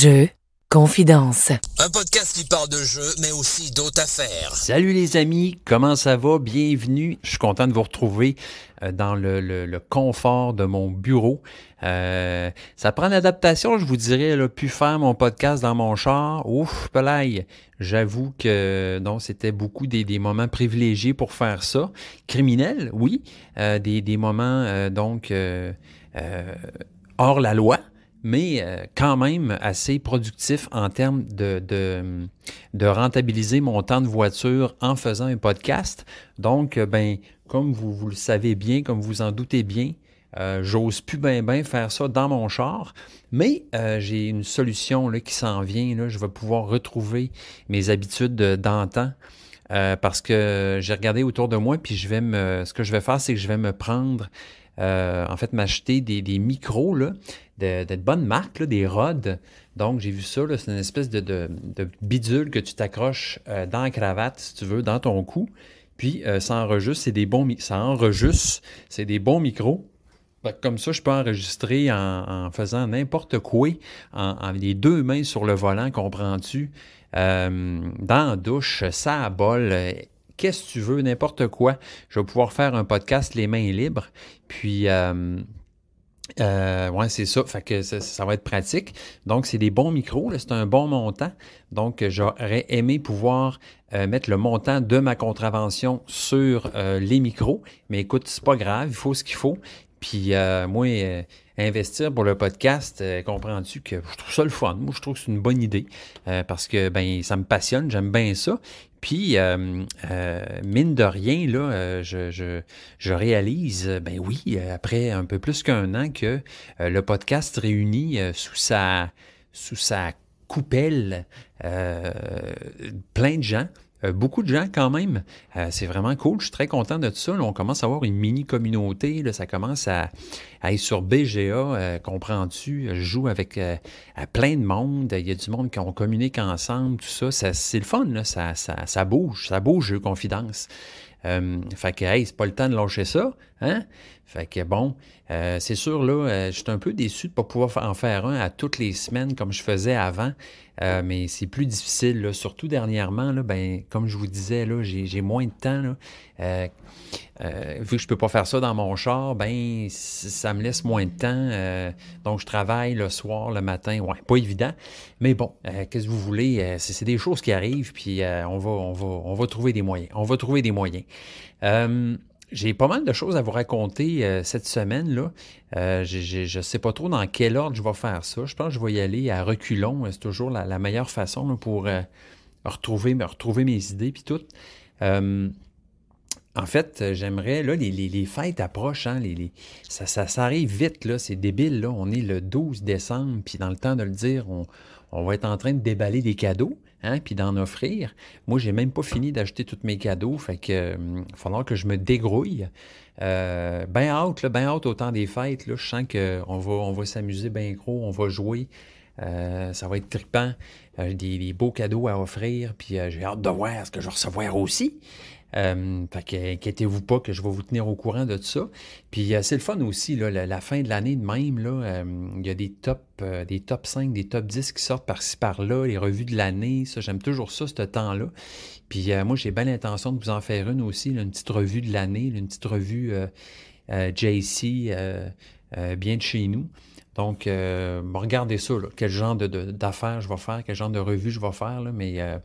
Jeux, confidence. Un podcast qui parle de jeux, mais aussi d'autres affaires. Salut les amis, comment ça va? Bienvenue. Je suis content de vous retrouver dans le confort de mon bureau. Ça prend l'adaptation, je vous dirais, là, pu faire mon podcast dans mon char. Ouf, pelaille. J'avoue que non, c'était beaucoup des moments privilégiés pour faire ça. Criminels, oui. Des moments hors la loi. Mais quand même assez productif en termes de rentabiliser mon temps de voiture en faisant un podcast. Donc, comme vous le savez bien, comme vous en doutez bien, j'ose plus bien faire ça dans mon char. Mais j'ai une solution là, qui s'en vient. Là. Je vais pouvoir retrouver mes habitudes d'antan. Parce que j'ai regardé autour de moi, puis ce que je vais faire, c'est que je vais me prendre, m'acheter des micros là, de bonnes marques, là, des Rode. Donc, j'ai vu ça, là, c'est une espèce de bidule que tu t'accroches dans la cravate, si tu veux, dans ton cou. Puis, ça enregistre, c'est des bons micros. Comme ça, je peux enregistrer en faisant n'importe quoi, en les deux mains sur le volant, comprends-tu? Dans la douche, ça à bol, qu'est-ce que tu veux, n'importe quoi. Je vais pouvoir faire un podcast les mains libres. Puis, ouais, c'est ça. Fait que ça va être pratique. Donc, c'est des bons micros. Là, c'est un bon montant. Donc, j'aurais aimé pouvoir mettre le montant de ma contravention sur les micros. Mais écoute, c'est pas grave. Il faut ce qu'il faut. Puis, investir pour le podcast, comprends-tu que je trouve ça le fun. Moi, je trouve que c'est une bonne idée parce que ça me passionne. J'aime bien ça. Puis, mine de rien, là, je réalise, oui, après un peu plus qu'un an, que le podcast réunit sous sa coupelle plein de gens. Beaucoup de gens quand même. C'est vraiment cool. Je suis très content de ça. Là, on commence à avoir une mini-communauté. Là, ça commence à être sur BGA. Comprends-tu? Je joue avec plein de monde. Il y a du monde qu'on communique ensemble. Tout ça. C'est le fun. Là. Ça bouge. Ça bouge, Jeux Confidence. Fait que, hey, c'est pas le temps de lâcher ça. Hein? Fait que bon, c'est sûr, là, je suis un peu déçu de ne pas pouvoir en faire un à toutes les semaines comme je faisais avant. Mais c'est plus difficile, là, surtout dernièrement, là, comme je vous disais, là, j'ai moins de temps. Là, vu que je ne peux pas faire ça dans mon char, ça me laisse moins de temps. Donc, je travaille le soir, le matin. Ouais, pas évident. Mais bon, qu'est-ce que vous voulez? C'est des choses qui arrivent, puis on va trouver des moyens. On va trouver des moyens. J'ai pas mal de choses à vous raconter cette semaine-là. Je ne sais pas trop dans quel ordre je vais faire ça. Je pense que je vais y aller à reculons. C'est toujours la meilleure façon là, pour retrouver mes idées puis tout. En fait, j'aimerais, là, les fêtes approchent, hein, ça arrive vite, là, c'est débile, là. On est le 12 décembre, puis dans le temps de le dire, on va être en train de déballer des cadeaux, hein, puis d'en offrir. Moi, j'ai même pas fini d'acheter tous mes cadeaux, fait que il va falloir que je me débrouille. Ben hâte au temps des fêtes, là, je sens qu'on va s'amuser bien gros, on va jouer. Ça va être trippant, des beaux cadeaux à offrir, puis j'ai hâte de voir ce que je vais recevoir aussi. Fait que inquiétez-vous pas que je vais vous tenir au courant de tout ça. Puis c'est le fun aussi, là, la fin de l'année de même, là, il y a des top 5, des top 10 qui sortent par-ci par-là, les revues de l'année, ça, j'aime toujours ça, ce temps-là. Puis moi, j'ai bien l'intention de vous en faire une aussi, là, une petite revue de l'année, là, une petite revue JC, bien de chez nous. Donc, regardez ça, là, quel genre d'affaires je vais faire, quel genre de revue je vais faire, là, mais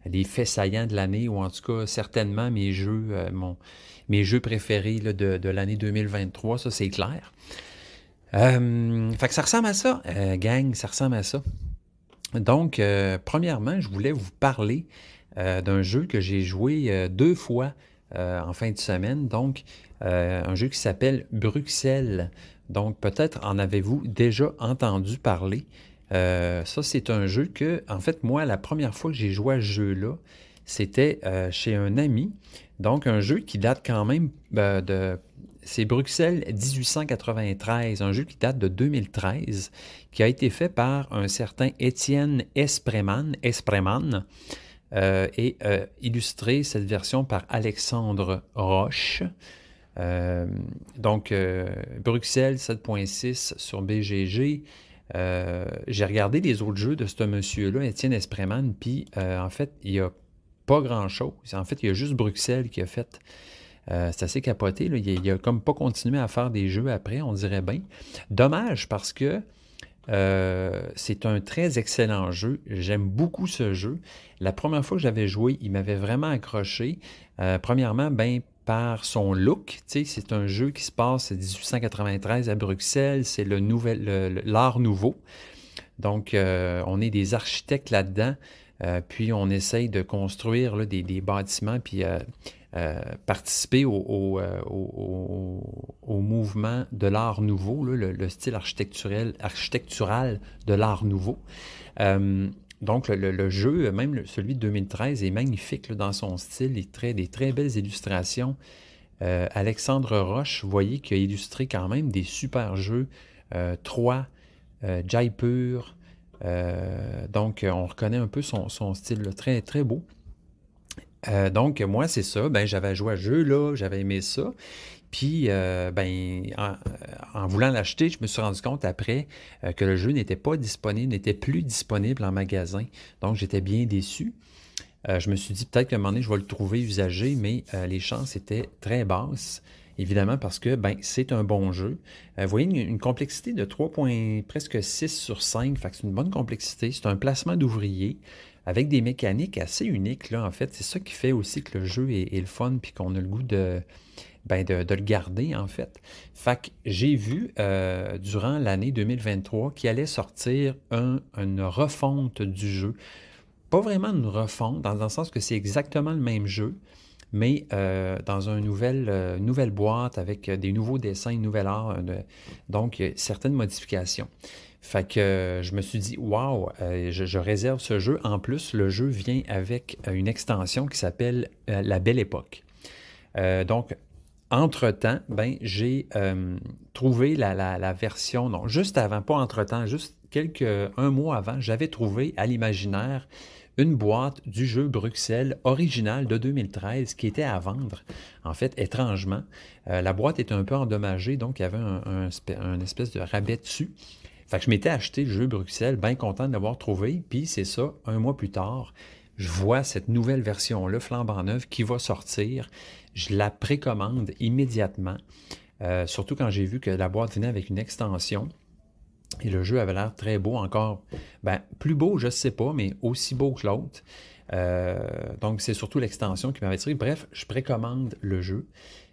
les faits saillants de l'année, ou en tout cas, certainement mes jeux préférés là, de l'année 2023, ça, c'est clair. Fait que ça ressemble à ça, gang, ça ressemble à ça. Donc, premièrement, je voulais vous parler d'un jeu que j'ai joué 2 fois en fin de semaine. Donc, un jeu qui s'appelle Bruxelles. Donc, peut-être en avez-vous déjà entendu parler. Ça, c'est un jeu que, en fait, moi, la première fois que j'ai joué à ce jeu-là, c'était chez un ami. Donc, un jeu qui date quand même c'est Bruxelles 1893, un jeu qui date de 2013, qui a été fait par un certain Étienne Espreman, et illustré cette version par Alexandre Roche. Donc, Bruxelles 7.6 sur BGG. J'ai regardé les autres jeux de ce monsieur-là, Étienne Espreman, puis en fait, il n'y a pas grand-chose. En fait, il y a juste Bruxelles qui a fait. C'est assez capoté, là. Il a comme pas continué à faire des jeux après, on dirait bien. Dommage parce que c'est un très excellent jeu. J'aime beaucoup ce jeu. La première fois que j'avais joué, il m'avait vraiment accroché. Premièrement, ben, par son look. Tu sais, c'est un jeu qui se passe en 1893 à Bruxelles. C'est l'art nouveau. Donc, on est des architectes là-dedans. Puis, on essaye de construire là, des bâtiments, puis participer au mouvement de l'art nouveau, là, le style architectural de l'art nouveau. Donc, le jeu, même celui de 2013, est magnifique là, dans son style, des très belles illustrations. Alexandre Roche, vous voyez, qui a illustré quand même des super jeux. Troyes, Jaipur. Donc, on reconnaît un peu son style là, très, très beau. Donc, moi, c'est ça. Ben, j'avais joué à ce jeu-là, j'avais aimé ça. Puis, ben, en voulant l'acheter, je me suis rendu compte après que le jeu n'était plus disponible en magasin. Donc, j'étais bien déçu. Je me suis dit peut-être qu'à un moment donné, je vais le trouver usagé, mais les chances étaient très basses. Évidemment, parce que ben, c'est un bon jeu. Vous voyez, une complexité de 3,6 sur 5, fait que c'est une bonne complexité. C'est un placement d'ouvriers avec des mécaniques assez uniques, là, en fait. C'est ça qui fait aussi que le jeu est le fun, puis qu'on a le goût de le garder, en fait. Fait que j'ai vu, durant l'année 2023, qu'il allait sortir une refonte du jeu. Pas vraiment une refonte, dans le sens que c'est exactement le même jeu, mais dans une nouvelle boîte avec des nouveaux dessins, une nouvelle art, donc certaines modifications. Fait que je me suis dit, waouh, je réserve ce jeu. En plus, le jeu vient avec une extension qui s'appelle La Belle Époque. Donc, entre-temps, ben, j'ai trouvé la version, non, juste avant, pas entre-temps, juste un mois avant, j'avais trouvé à l'Imaginaire une boîte du jeu Bruxelles original de 2013 qui était à vendre, en fait, étrangement. La boîte était un peu endommagée, donc il y avait un espèce de rabais dessus. Fait que je m'étais acheté le jeu Bruxelles, bien content de l'avoir trouvé, puis c'est ça, un mois plus tard, je vois cette nouvelle version-là, flambant neuve, qui va sortir. Je la précommande immédiatement, surtout quand j'ai vu que la boîte venait avec une extension. Et le jeu avait l'air très beau encore. Ben, plus beau, je ne sais pas, mais aussi beau que l'autre. Donc, c'est surtout l'extension qui m'avait tiré. Bref, je précommande le jeu.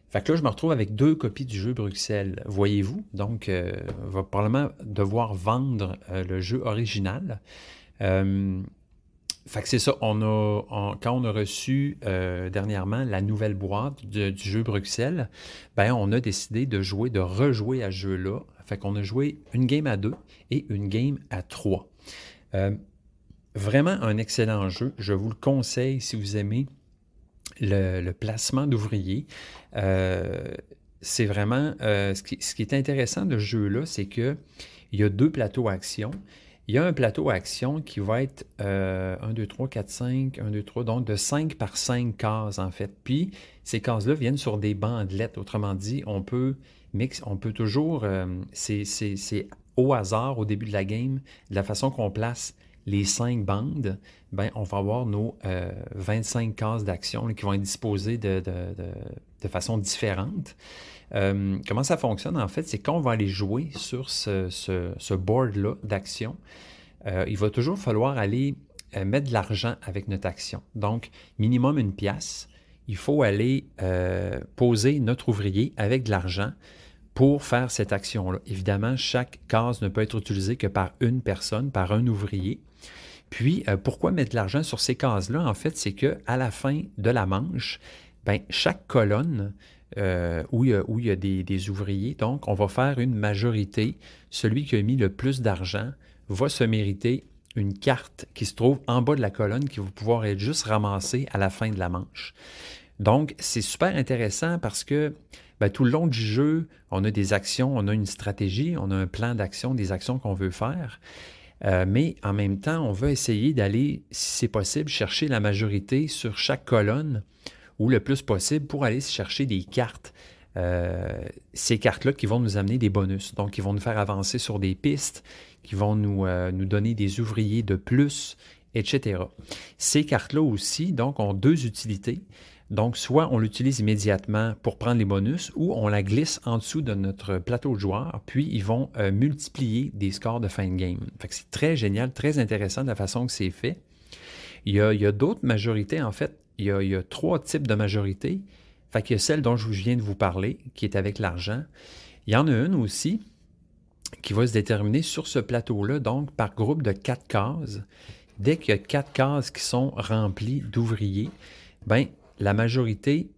Fait que là, je me retrouve avec 2 copies du jeu Bruxelles, voyez-vous. Donc, va probablement devoir vendre le jeu original. Fait que c'est ça, quand on a reçu dernièrement la nouvelle boîte du jeu Bruxelles, ben on a décidé de rejouer à ce jeu-là. Fait qu'on a joué une game à 2 et une game à 3. Vraiment un excellent jeu. Je vous le conseille si vous aimez le placement d'ouvriers. C'est vraiment... ce qui est intéressant de ce jeu-là, c'est qu'il y a 2 plateaux à action. Il y a un plateau à action qui va être 1, 2, 3, 4, 5, 1, 2, 3, donc de 5 par 5 cases en fait. Puis ces cases-là viennent sur des bandelettes. Autrement dit, on peut toujours, c'est au hasard au début de la game, de la façon qu'on place les 5 bandes, ben, on va avoir nos 25 cases d'action qui vont être disposées de façon différente. Comment ça fonctionne, en fait, c'est quand on va aller jouer sur ce board-là d'action, il va toujours falloir aller mettre de l'argent avec notre action. Donc, minimum 1 pièce. Il faut aller poser notre ouvrier avec de l'argent pour faire cette action-là. Évidemment, chaque case ne peut être utilisée que par une personne, par un ouvrier. Puis, pourquoi mettre de l'argent sur ces cases-là? En fait, c'est qu'à la fin de la manche, ben, chaque colonne où il y a des ouvriers, donc on va faire une majorité. Celui qui a mis le plus d'argent va se mériter une carte qui se trouve en bas de la colonne qui va pouvoir être juste ramassée à la fin de la manche. Donc, c'est super intéressant parce que ben, tout le long du jeu, on a des actions, on a une stratégie, on a un plan d'action, des actions qu'on veut faire. Mais en même temps, on veut essayer d'aller, si c'est possible, chercher la majorité sur chaque colonne ou le plus possible pour aller chercher des cartes ces cartes-là qui vont nous amener des bonus. Donc, qui vont nous faire avancer sur des pistes, qui vont nous donner des ouvriers de plus, etc. Ces cartes-là aussi, donc, ont deux utilités. Donc, soit on l'utilise immédiatement pour prendre les bonus, ou on la glisse en dessous de notre plateau de joueurs, puis ils vont multiplier des scores de fin de game. Fait que c'est très génial, très intéressant de la façon que c'est fait. Il y a d'autres majorités, en fait. Il y a 3 types de majorités. Fait qu'il y a celle dont je viens de vous parler, qui est avec l'argent. Il y en a une aussi qui va se déterminer sur ce plateau-là, donc par groupe de 4 cases. Dès qu'il y a 4 cases qui sont remplies d'ouvriers, bien, la majorité,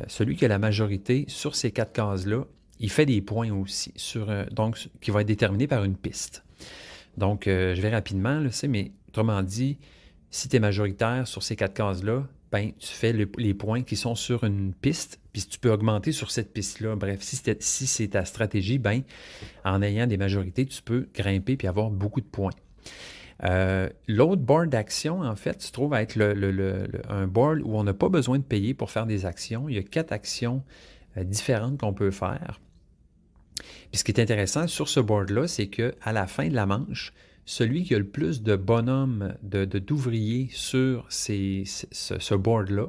celui qui a la majorité sur ces 4 cases-là, il fait des points aussi, donc qui va être déterminé par une piste. Donc, je vais rapidement, là, mais autrement dit, si tu es majoritaire sur ces 4 cases-là, ben, tu fais les points qui sont sur une piste, puis tu peux augmenter sur cette piste-là. Bref, si c'est ta stratégie, ben, en ayant des majorités, tu peux grimper puis avoir beaucoup de points. L'autre board d'action, en fait, se trouve à être un board où on n'a pas besoin de payer pour faire des actions. Il y a 4 actions différentes qu'on peut faire. Puis ce qui est intéressant sur ce board-là, c'est qu'à la fin de la manche, celui qui a le plus de bonhommes, d'ouvriers sur ce board-là,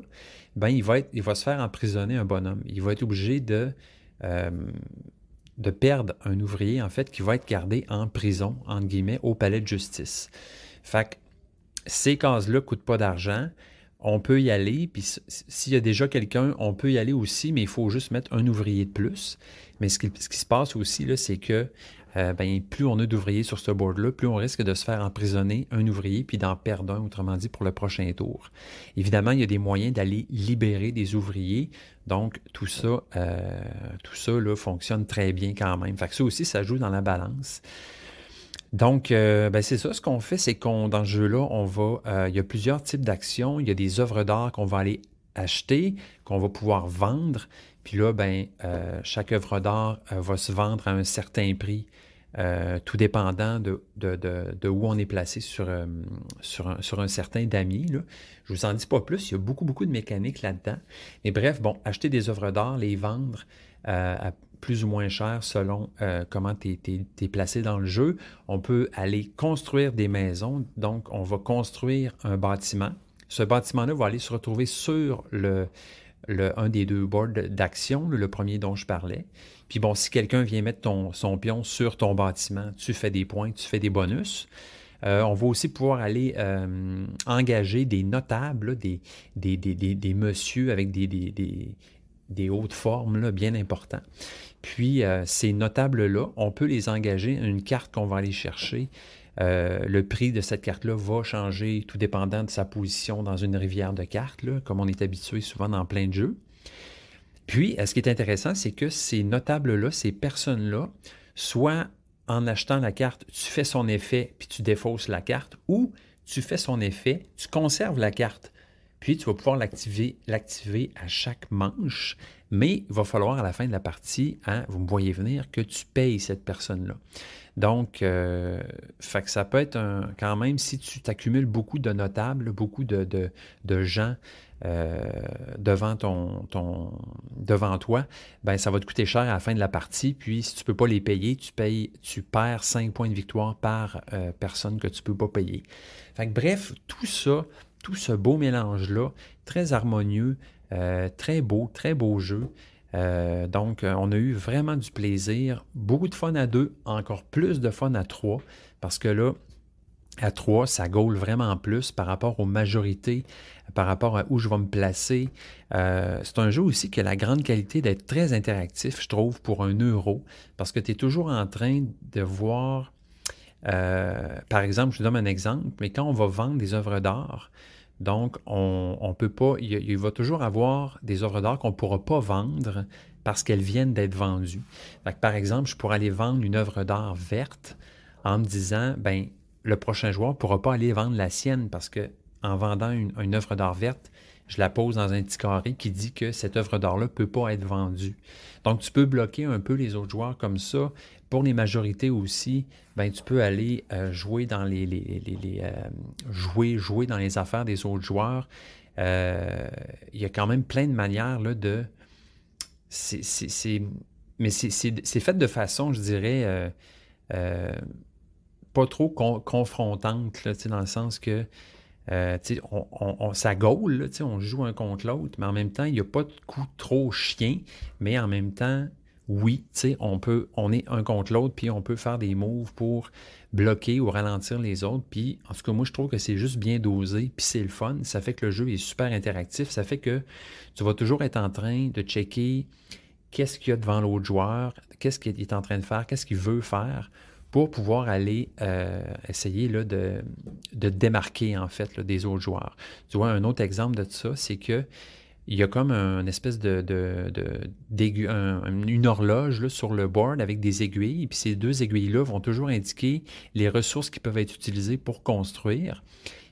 ben, il va se faire emprisonner un bonhomme. Il va être obligé de perdre un ouvrier, en fait, qui va être gardé en prison, entre guillemets, au palais de justice. Fait que ces cases-là ne coûtent pas d'argent. On peut y aller, puis s'il y a déjà quelqu'un, on peut y aller aussi, mais il faut juste mettre un ouvrier de plus. Mais ce qui se passe aussi, là, c'est que ben, plus on a d'ouvriers sur ce board-là, plus on risque de se faire emprisonner un ouvrier puis d'en perdre un, autrement dit, pour le prochain tour. Évidemment, il y a des moyens d'aller libérer des ouvriers. Donc, tout ça là, fonctionne très bien quand même. Fait que ça aussi, ça joue dans la balance. Donc, ben c'est ça. Ce qu'on fait, c'est dans ce jeu-là, il y a plusieurs types d'actions. Il y a des œuvres d'art qu'on va aller acheter, qu'on va pouvoir vendre. Puis là, ben, chaque œuvre d'art va se vendre à un certain prix, tout dépendant de où on est placé sur un certain damier. Là. Je ne vous en dis pas plus, il y a beaucoup, beaucoup de mécaniques là-dedans. Mais bref, bon, acheter des œuvres d'art, les vendre à plus ou moins cher selon comment tu es placé dans le jeu. On peut aller construire des maisons, donc on va construire un bâtiment. Ce bâtiment-là va aller se retrouver sur un des 2 boards d'action, le premier dont je parlais. Puis bon, si quelqu'un vient mettre son pion sur ton bâtiment, tu fais des points, tu fais des bonus. On va aussi pouvoir aller engager des notables, là, des messieurs avec des hautes formes là, bien importants. Puis ces notables-là, on peut les engager à une carte qu'on va aller chercher. Le prix de cette carte-là va changer tout dépendant de sa position dans une rivière de cartes, là, comme on est habitué souvent dans plein de jeux. Puis, ce qui est intéressant, c'est que ces notables-là, ces personnes-là, soit en achetant la carte, tu fais son effet, puis tu défausses la carte, ou tu fais son effet, tu conserves la carte, puis tu vas pouvoir l'activer à chaque manche, mais il va falloir à la fin de la partie, hein, vous me voyez venir, que tu payes cette personne-là. Donc, fait que ça peut être quand même, si tu t'accumules beaucoup de notables, beaucoup de gens devant toi, ben ça va te coûter cher à la fin de la partie. Puis, si tu ne peux pas les payer, tu perds 5 points de victoire par personne que tu ne peux pas payer. Fait que bref, tout ce beau mélange-là, très harmonieux, très beau jeu. Donc, on a eu vraiment du plaisir, beaucoup de fun à 2, encore plus de fun à 3, parce que là, à 3, ça gaule vraiment plus par rapport aux majorités, par rapport à où je vais me placer. C'est un jeu aussi qui a la grande qualité d'être très interactif, je trouve, pour 1 euro, parce que tu es toujours en train de voir, par exemple, je vous donne un exemple, mais quand on va vendre des œuvres d'art, donc, on peut pas, il va toujours avoir des œuvres d'art qu'on ne pourra pas vendre parce qu'elles viennent d'être vendues. Fait que, par exemple, je pourrais aller vendre une œuvre d'art verte en me disant, ben le prochain joueur ne pourra pas aller vendre la sienne parce que en vendant une œuvre d'art verte, je la pose dans un petit carré qui dit que cette œuvre d'art-là ne peut pas être vendue. Donc, tu peux bloquer un peu les autres joueurs comme ça. Pour les majorités aussi, ben, tu peux aller jouer dans jouer dans les affaires des autres joueurs. Il y a quand même plein de manières là, mais c'est fait de façon, je dirais, pas trop confrontante, là, dans le sens que ça gaule, là, on joue un contre l'autre, mais en même temps, il n'y a pas de coup trop chien, mais en même temps, oui, on est un contre l'autre, puis on peut faire des moves pour bloquer ou ralentir les autres. Puis, en tout cas, moi, je trouve que c'est juste bien dosé, puis c'est le fun. Ça fait que le jeu est super interactif. Ça fait que tu vas toujours être en train de checker qu'est-ce qu'il y a devant l'autre joueur, qu'est-ce qu'il est en train de faire, qu'est-ce qu'il veut faire pour pouvoir aller essayer là, de démarquer, en fait, là, des autres joueurs. Tu vois, un autre exemple de ça, c'est que il y a comme une espèce une horloge là, sur le board avec des aiguilles, puis ces deux aiguilles-là vont toujours indiquer les ressources qui peuvent être utilisées pour construire.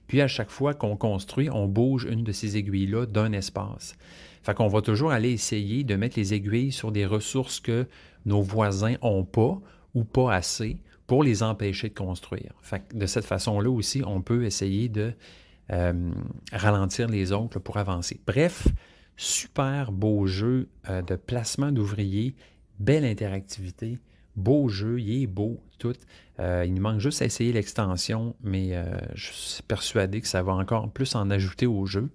Puis à chaque fois qu'on construit, on bouge une de ces aiguilles-là d'un espace. Fait qu'on va toujours aller essayer de mettre les aiguilles sur des ressources que nos voisins n'ont pas ou pas assez pour les empêcher de construire. Fait que de cette façon-là aussi, on peut essayer de ralentir les autres là, pour avancer. Bref, super beau jeu de placement d'ouvriers, belle interactivité, beau jeu, il est beau, tout. Il nous manque juste à essayer l'extension, mais je suis persuadé que ça va encore plus en ajouter au jeu.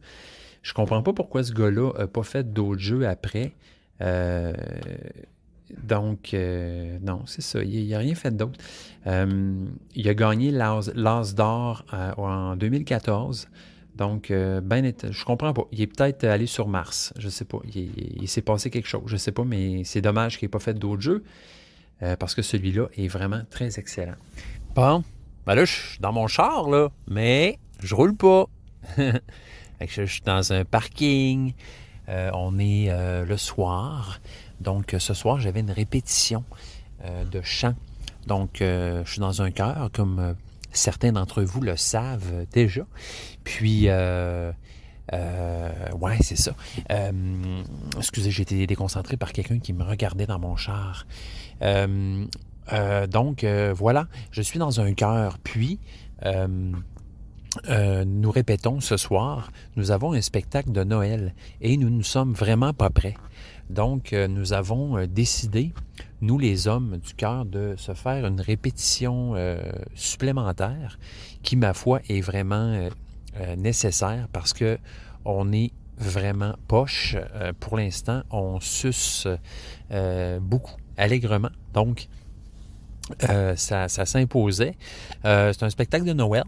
Je comprends pas pourquoi ce gars-là n'a pas fait d'autres jeux après. Donc, non, c'est ça. Il n'a rien fait d'autre. Il a gagné l'As d'or en 2014. Donc, je comprends pas. Il est peut-être allé sur Mars. Je sais pas. Il s'est passé quelque chose. Je sais pas, mais c'est dommage qu'il n'ait pas fait d'autres jeux parce que celui-là est vraiment très excellent. Bon, ben là, je suis dans mon char, là, mais je roule pas. Je suis dans un parking. On est le soir. Donc, ce soir, j'avais une répétition de chant. Donc, je suis dans un chœur, comme certains d'entre vous le savent déjà. Puis, ouais, c'est ça. Excusez, j'ai été déconcentré par quelqu'un qui me regardait dans mon char. Donc, voilà, je suis dans un chœur. Puis, nous répétons ce soir, nous avons un spectacle de Noël et nous ne sommes vraiment pas prêts. Donc, nous avons décidé, nous les hommes du chœur, de se faire une répétition supplémentaire qui, ma foi, est vraiment nécessaire parce que on est vraiment poche. Pour l'instant, on suce beaucoup, allègrement. Donc, ça s'imposait. C'est un spectacle de Noël.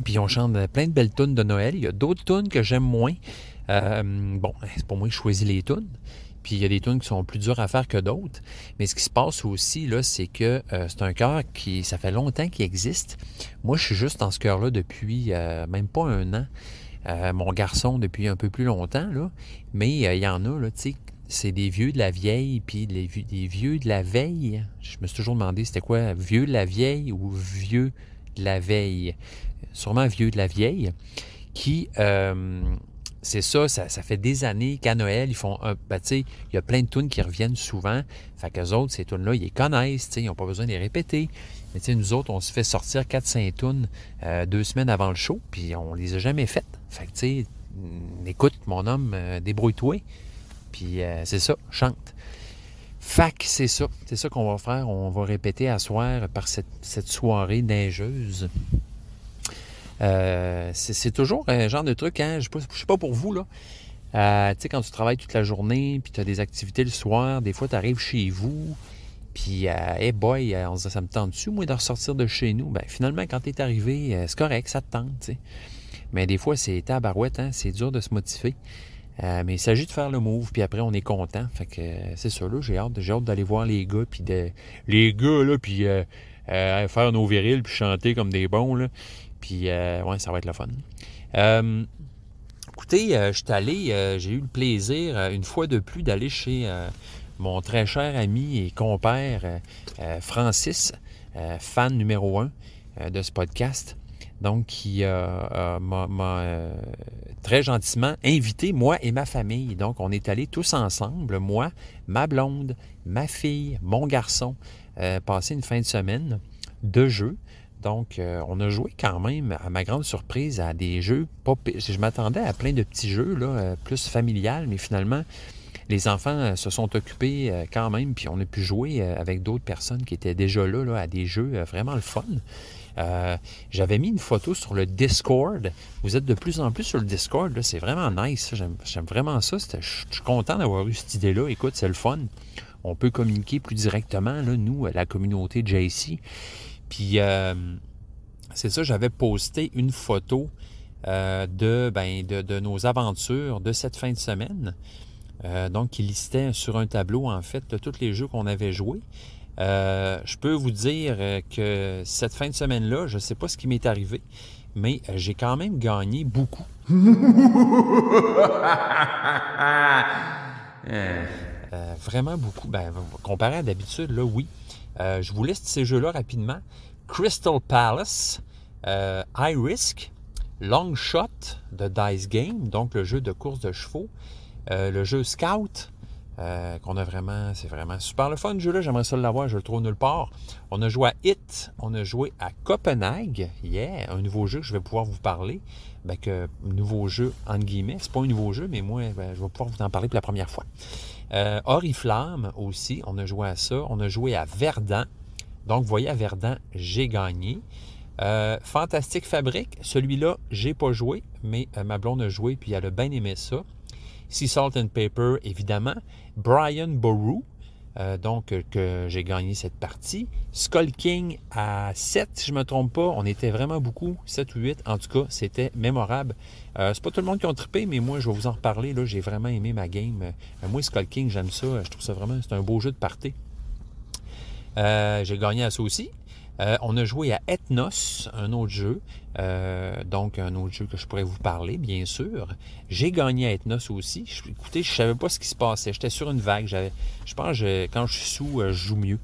Puis on chante plein de belles tunes de Noël. Il y a d'autres tunes que j'aime moins. Bon, c'est pour moi que je choisis les tunes. Puis il y a des tunes qui sont plus dures à faire que d'autres. Mais ce qui se passe aussi, là, c'est que c'est un chœur ça fait longtemps qu'il existe. Moi, je suis juste dans ce chœur-là depuis même pas un an. Mon garçon depuis un peu plus longtemps, là. Mais il y en a, là, tu sais, c'est des vieux de la vieille, puis des vieux de la veille. Je me suis toujours demandé c'était quoi, vieux de la vieille ou vieux de la veille. Sûrement vieux de la vieille, qui, c'est ça fait des années qu'à Noël, ils font tu sais, il y a plein de tunes qui reviennent souvent, fait qu'eux autres, ces tunes-là, ils les connaissent, tu sais, ils n'ont pas besoin de les répéter. Mais tu sais, nous autres, on se fait sortir 4-5 tunes 2 semaines avant le show, puis on les a jamais faites. Fait que, tu sais, écoute, mon homme, débrouille-toi, puis c'est ça, chante. Fait que c'est ça qu'on va faire, on va répéter à soir par cette soirée neigeuse. C'est toujours un genre de truc, hein? Je sais pas pour vous, là. Tu sais, quand tu travailles toute la journée, puis tu as des activités le soir, des fois, tu arrives chez vous, puis, hey boy, on se dit, ça me tente dessus, moi, de ressortir de chez nous. Ben, finalement, quand tu es arrivé, c'est correct, ça te tente, tu sais. Mais des fois, c'est tabarouette, hein? C'est dur de se motiver. Mais il s'agit de faire le move, puis après, on est content. Fait que c'est ça, là, j'ai hâte d'aller voir les gars, puis puis faire nos virils, puis chanter comme des bons, là. Puis, ouais, ça va être le fun. Écoutez, je suis allé, j'ai eu le plaisir, une fois de plus, d'aller chez mon très cher ami et compère Francis, fan numéro 1 de ce podcast. Donc, qui m'a très gentiment invité, moi et ma famille. Donc, on est allés tous ensemble, moi, ma blonde, ma fille, mon garçon, passer une fin de semaine de jeu. Donc, on a joué quand même, à ma grande surprise, à des jeux. Je m'attendais à plein de petits jeux, là, plus familiales, mais finalement, les enfants se sont occupés quand même, puis on a pu jouer avec d'autres personnes qui étaient déjà là à des jeux vraiment le fun. J'avais mis une photo sur le Discord. Vous êtes de plus en plus sur le Discord. C'est vraiment nice. J'aime vraiment ça. Je suis content d'avoir eu cette idée-là. Écoute, c'est le fun. On peut communiquer plus directement, là, nous, la communauté JC. Puis, c'est ça, j'avais posté une photo de nos aventures de cette fin de semaine. Donc, qui listait sur un tableau, en fait, de tous les jeux qu'on avait joués. Je peux vous dire que cette fin de semaine-là, je ne sais pas ce qui m'est arrivé, mais j'ai quand même gagné beaucoup. Vraiment beaucoup. Comparé à d'habitude, là, oui. Je vous liste ces jeux-là rapidement. Crystal Palace, High Risk, Long Shot de Dice Game, donc le jeu de course de chevaux, le jeu Scout, qu'on a vraiment, c'est vraiment super le fun, ce jeu-là, j'aimerais ça l'avoir, je le trouve nulle part. On a joué à It, on a joué à Copenhague, un nouveau jeu que je vais pouvoir vous parler, nouveau jeu, entre guillemets, c'est pas un nouveau jeu, mais moi, je vais pouvoir vous en parler pour la première fois. Oriflamme aussi, on a joué à ça, on a joué à Verdun, donc vous voyez, à Verdun, j'ai gagné. Fantastic Fabric, celui-là, j'ai pas joué, mais ma blonde a joué, puis elle a bien aimé ça. Sea Salt and Paper, évidemment. Brian Boru, que j'ai gagné cette partie. Skull King à 7, si je ne me trompe pas. On était vraiment beaucoup, 7 ou 8. En tout cas, c'était mémorable. C'est pas tout le monde qui a trippé, mais moi, je vais vous en reparler. Là, j'ai vraiment aimé ma game. Moi, Skull King, j'aime ça. Je trouve ça vraiment, c'est un beau jeu de party. J'ai gagné à ça aussi. On a joué à Ethnos, un autre jeu. Donc, un autre jeu que je pourrais vous parler, bien sûr. J'ai gagné à Ethnos aussi. Écoutez, je ne savais pas ce qui se passait. J'étais sur une vague. Je pense que quand je suis sous, je joue mieux.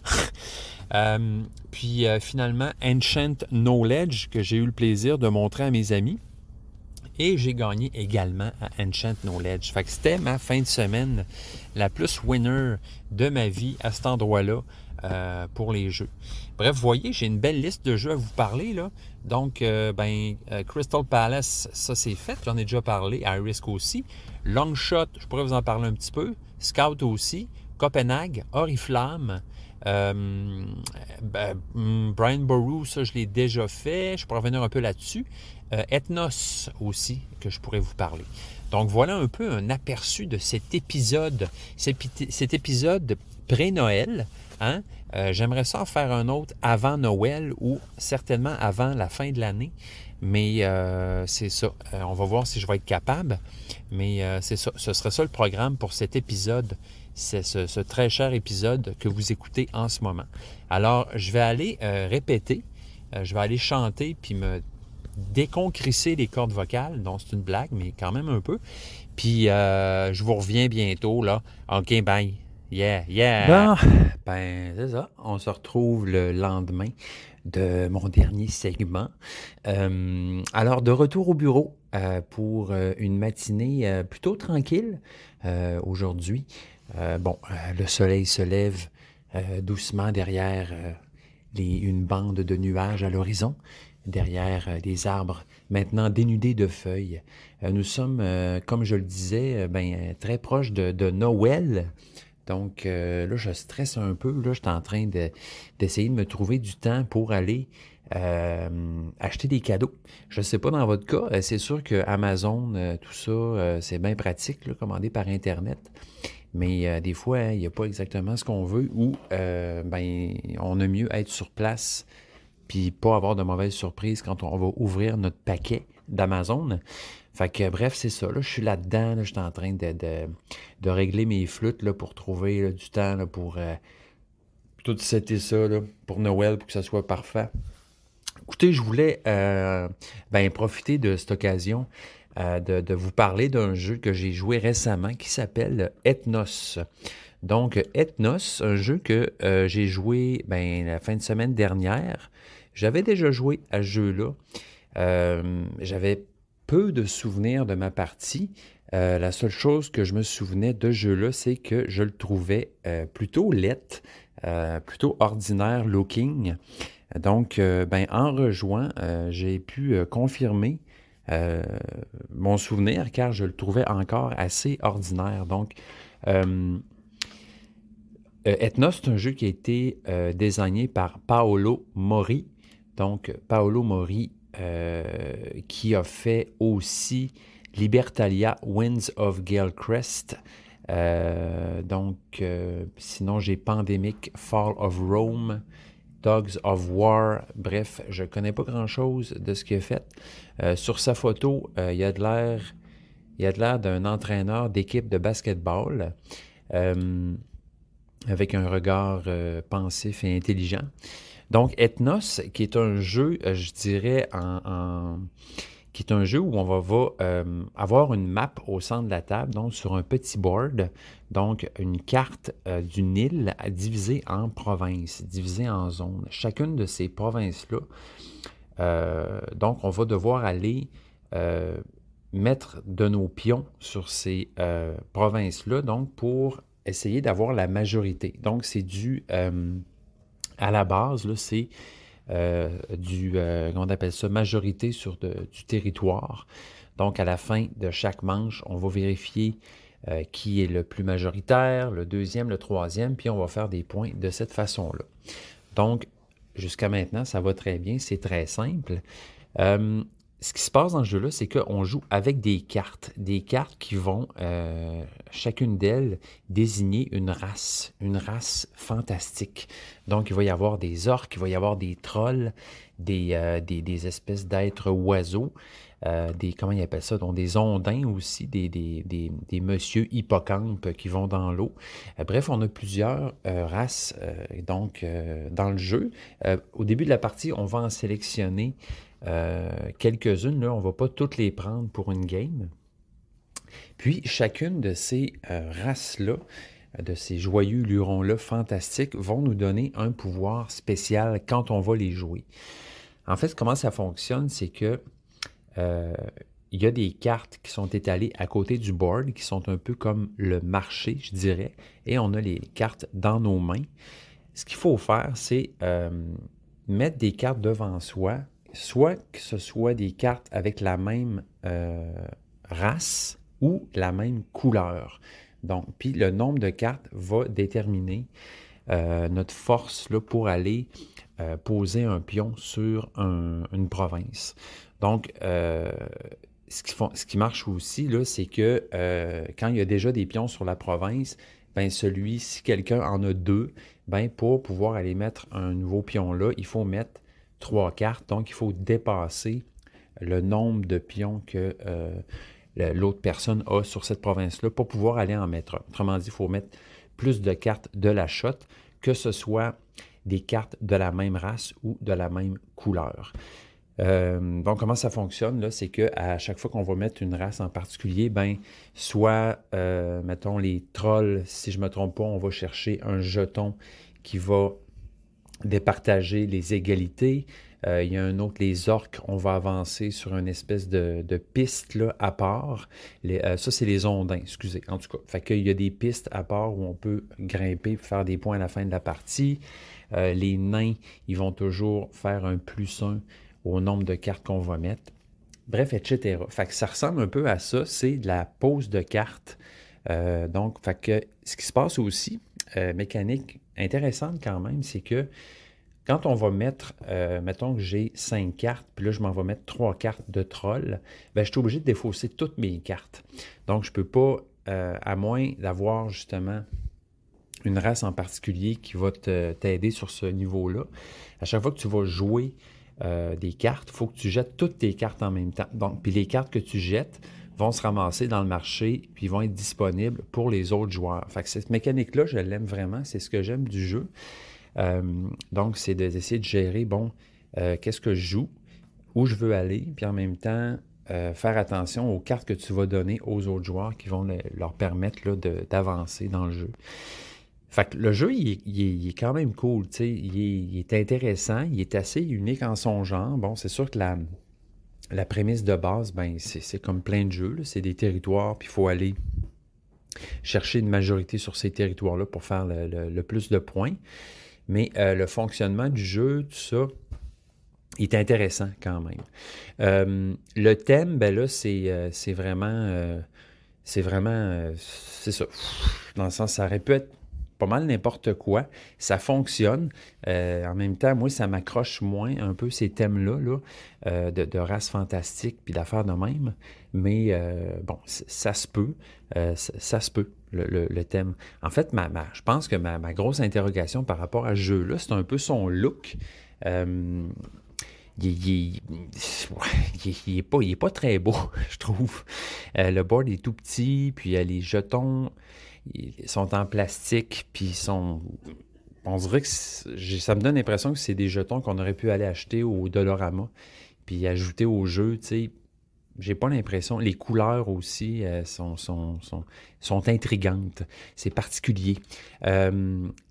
Puis, finalement, Ancient Knowledge, que j'ai eu le plaisir de montrer à mes amis. Et j'ai gagné également à Ancient Knowledge. Fait que c'était ma fin de semaine la plus winner de ma vie à cet endroit-là. Pour les jeux. Bref, vous voyez, j'ai une belle liste de jeux à vous parler, là. Donc, Crystal Palace, ça c'est fait, j'en ai déjà parlé. High Risk aussi. Long Shot, je pourrais vous en parler un petit peu. Scout aussi. Copenhague, Oriflamme. Brian Boru, ça je l'ai déjà fait. Je pourrais revenir un peu là-dessus. Ethnos aussi, que je pourrais vous parler. Donc, voilà un peu un aperçu de cet épisode. Cet épisode pré-Noël. Hein? J'aimerais ça en faire un autre avant Noël ou certainement avant la fin de l'année. Mais c'est ça. On va voir si je vais être capable. Mais c'est ça. Ce serait ça le programme pour cet épisode. C'est ce très cher épisode que vous écoutez en ce moment. Alors, je vais aller répéter. Je vais aller chanter puis me déconcrisser les cordes vocales. Donc, c'est une blague, mais quand même un peu. Puis, je vous reviens bientôt, là. OK, bye. Yeah. Bon, c'est ça. On se retrouve le lendemain de mon dernier segment. Alors, de retour au bureau pour une matinée plutôt tranquille aujourd'hui. Le soleil se lève doucement derrière une bande de nuages à l'horizon, derrière des arbres maintenant dénudés de feuilles. Nous sommes, comme je le disais, très proches de Noël. Donc, là, je stresse un peu. Là, je suis en train d'essayer de me trouver du temps pour aller acheter des cadeaux. Je ne sais pas dans votre cas. C'est sûr que Amazon, tout ça, c'est bien pratique, là, commander par Internet. Mais des fois, il n'y a pas exactement ce qu'on veut ou on a mieux être sur place puis pas avoir de mauvaises surprises quand on va ouvrir notre paquet d'Amazon. Fait que bref, c'est ça. Là, je suis là-dedans. Là, je suis en train de régler mes flûtes là, pour trouver là, du temps là, pour tout setter ça là, pour Noël, pour que ça soit parfait. Écoutez, je voulais profiter de cette occasion de vous parler d'un jeu que j'ai joué récemment qui s'appelle Ethnos. Donc, Ethnos, un jeu que j'ai joué la fin de semaine dernière. J'avais déjà joué à ce jeu-là. J'avais peu de souvenirs de ma partie. La seule chose que je me souvenais de ce jeu-là, c'est que je le trouvais plutôt laid, plutôt ordinaire looking. Donc, en rejoint, j'ai pu confirmer mon souvenir car je le trouvais encore assez ordinaire. Donc, Ethnos, c'est un jeu qui a été designé par Paolo Mori. Donc, Paolo Mori, qui a fait aussi Libertalia Winds of Galecrest. Sinon, j'ai Pandemic, Fall of Rome, Dogs of War. Bref, je ne connais pas grand-chose de ce qu'il a fait. Sur sa photo, il y a de l'air d'un entraîneur d'équipe de basketball. Avec un regard pensif et intelligent. Donc, Ethnos, qui est un jeu, je dirais, qui est un jeu où on va avoir une map au centre de la table, donc sur un petit board, donc une carte d'une île divisée en provinces, divisée en zones. Chacune de ces provinces-là, donc on va devoir aller mettre de nos pions sur ces provinces-là, donc pour essayer d'avoir la majorité. Donc, c'est dû à la base, là, c'est comment on appelle ça, majorité du territoire. Donc, à la fin de chaque manche, on va vérifier qui est le plus majoritaire, le deuxième, le troisième, puis on va faire des points de cette façon-là. Donc, jusqu'à maintenant, ça va très bien, c'est très simple. Ce qui se passe dans ce jeu-là, c'est qu'on joue avec des cartes qui vont, chacune d'elles, désigner une race fantastique. Donc, il va y avoir des orques, il va y avoir des trolls, des espèces d'êtres oiseaux, comment ils appellent ça, donc des ondins aussi, des monsieur hippocampes qui vont dans l'eau. Bref, on a plusieurs races dans le jeu. Au début de la partie, on va en sélectionner quelques-unes, là, on ne va pas toutes les prendre pour une game. Puis, chacune de ces races-là, de ces joyeux lurons-là fantastiques, vont nous donner un pouvoir spécial quand on va les jouer. En fait, comment ça fonctionne, c'est que il y a des cartes qui sont étalées à côté du board, qui sont un peu comme le marché, je dirais, et on a les cartes dans nos mains. Ce qu'il faut faire, c'est mettre des cartes devant soi, soit que ce soit des cartes avec la même race ou la même couleur. Donc, puis le nombre de cartes va déterminer notre force là, pour aller poser un pion sur une province. Donc, ce qui marche aussi, là, c'est que quand il y a déjà des pions sur la province, ben si quelqu'un en a deux, ben pour pouvoir aller mettre un nouveau pion là, il faut mettre 3 cartes. Donc, il faut dépasser le nombre de pions que l'autre personne a sur cette province-là pour pouvoir aller en mettre un. Autrement dit, il faut mettre plus de cartes de la shot, que ce soit des cartes de la même race ou de la même couleur. Donc, comment ça fonctionne, là, c'est qu'à chaque fois qu'on va mettre une race en particulier, ben, soit, mettons, les trolls, si je ne me trompe pas, on va chercher un jeton qui va départager les égalités. Il y a un autre, les orques, on va avancer sur une espèce de piste là, à part. Ça, c'est les ondins, excusez, en tout cas. Fait qu'il y a des pistes à part où on peut grimper pour faire des points à la fin de la partie. Les nains, ils vont toujours faire un +1 au nombre de cartes qu'on va mettre. Bref, etc. Fait que ça ressemble un peu à ça, c'est de la pose de cartes. Donc, fait que ce qui se passe aussi, mécanique intéressante quand même, c'est que quand on va mettre, mettons que j'ai 5 cartes, puis là, je m'en vais mettre 3 cartes de troll, bien, je suis obligé de défausser toutes mes cartes. Donc, je ne peux pas, à moins d'avoir justement une race en particulier qui va t'aider sur ce niveau-là, à chaque fois que tu vas jouer des cartes, il faut que tu jettes toutes tes cartes en même temps. Donc, puis les cartes que tu jettes vont se ramasser dans le marché, puis vont être disponibles pour les autres joueurs. Fait que cette mécanique-là, je l'aime vraiment, c'est ce que j'aime du jeu. Donc, c'est d'essayer de gérer, qu'est-ce que je joue, où je veux aller, puis en même temps, faire attention aux cartes que tu vas donner aux autres joueurs qui vont leur permettre là, d'avancer dans le jeu. Fait que le jeu, il est quand même cool, tu sais, il est intéressant, il est assez unique en son genre. Bon, c'est sûr que la prémisse de base, ben, c'est comme plein de jeux, c'est des territoires, puis il faut aller chercher une majorité sur ces territoires-là pour faire le plus de points. Mais le fonctionnement du jeu, tout ça, il est intéressant quand même. Le thème, ben là, c'est vraiment... c'est vraiment, c'est ça. Dans le sens, ça aurait pu être pas mal n'importe quoi. Ça fonctionne. En même temps, moi, ça m'accroche moins un peu ces thèmes-là, là, de races fantastiques puis d'affaires de même. Mais bon, ça se peut. Ça se peut, le thème. En fait, je pense que ma grosse interrogation par rapport à ce jeu-là, c'est un peu son look. Euh, il est pas très beau, je trouve. Le board est tout petit, puis les jetons ils sont en plastique, puis on dirait que ça me donne l'impression que c'est des jetons qu'on aurait pu aller acheter au Dollarama, puis ajouter au jeu, tu sais. J'ai pas l'impression. Les couleurs aussi sont intrigantes. C'est particulier.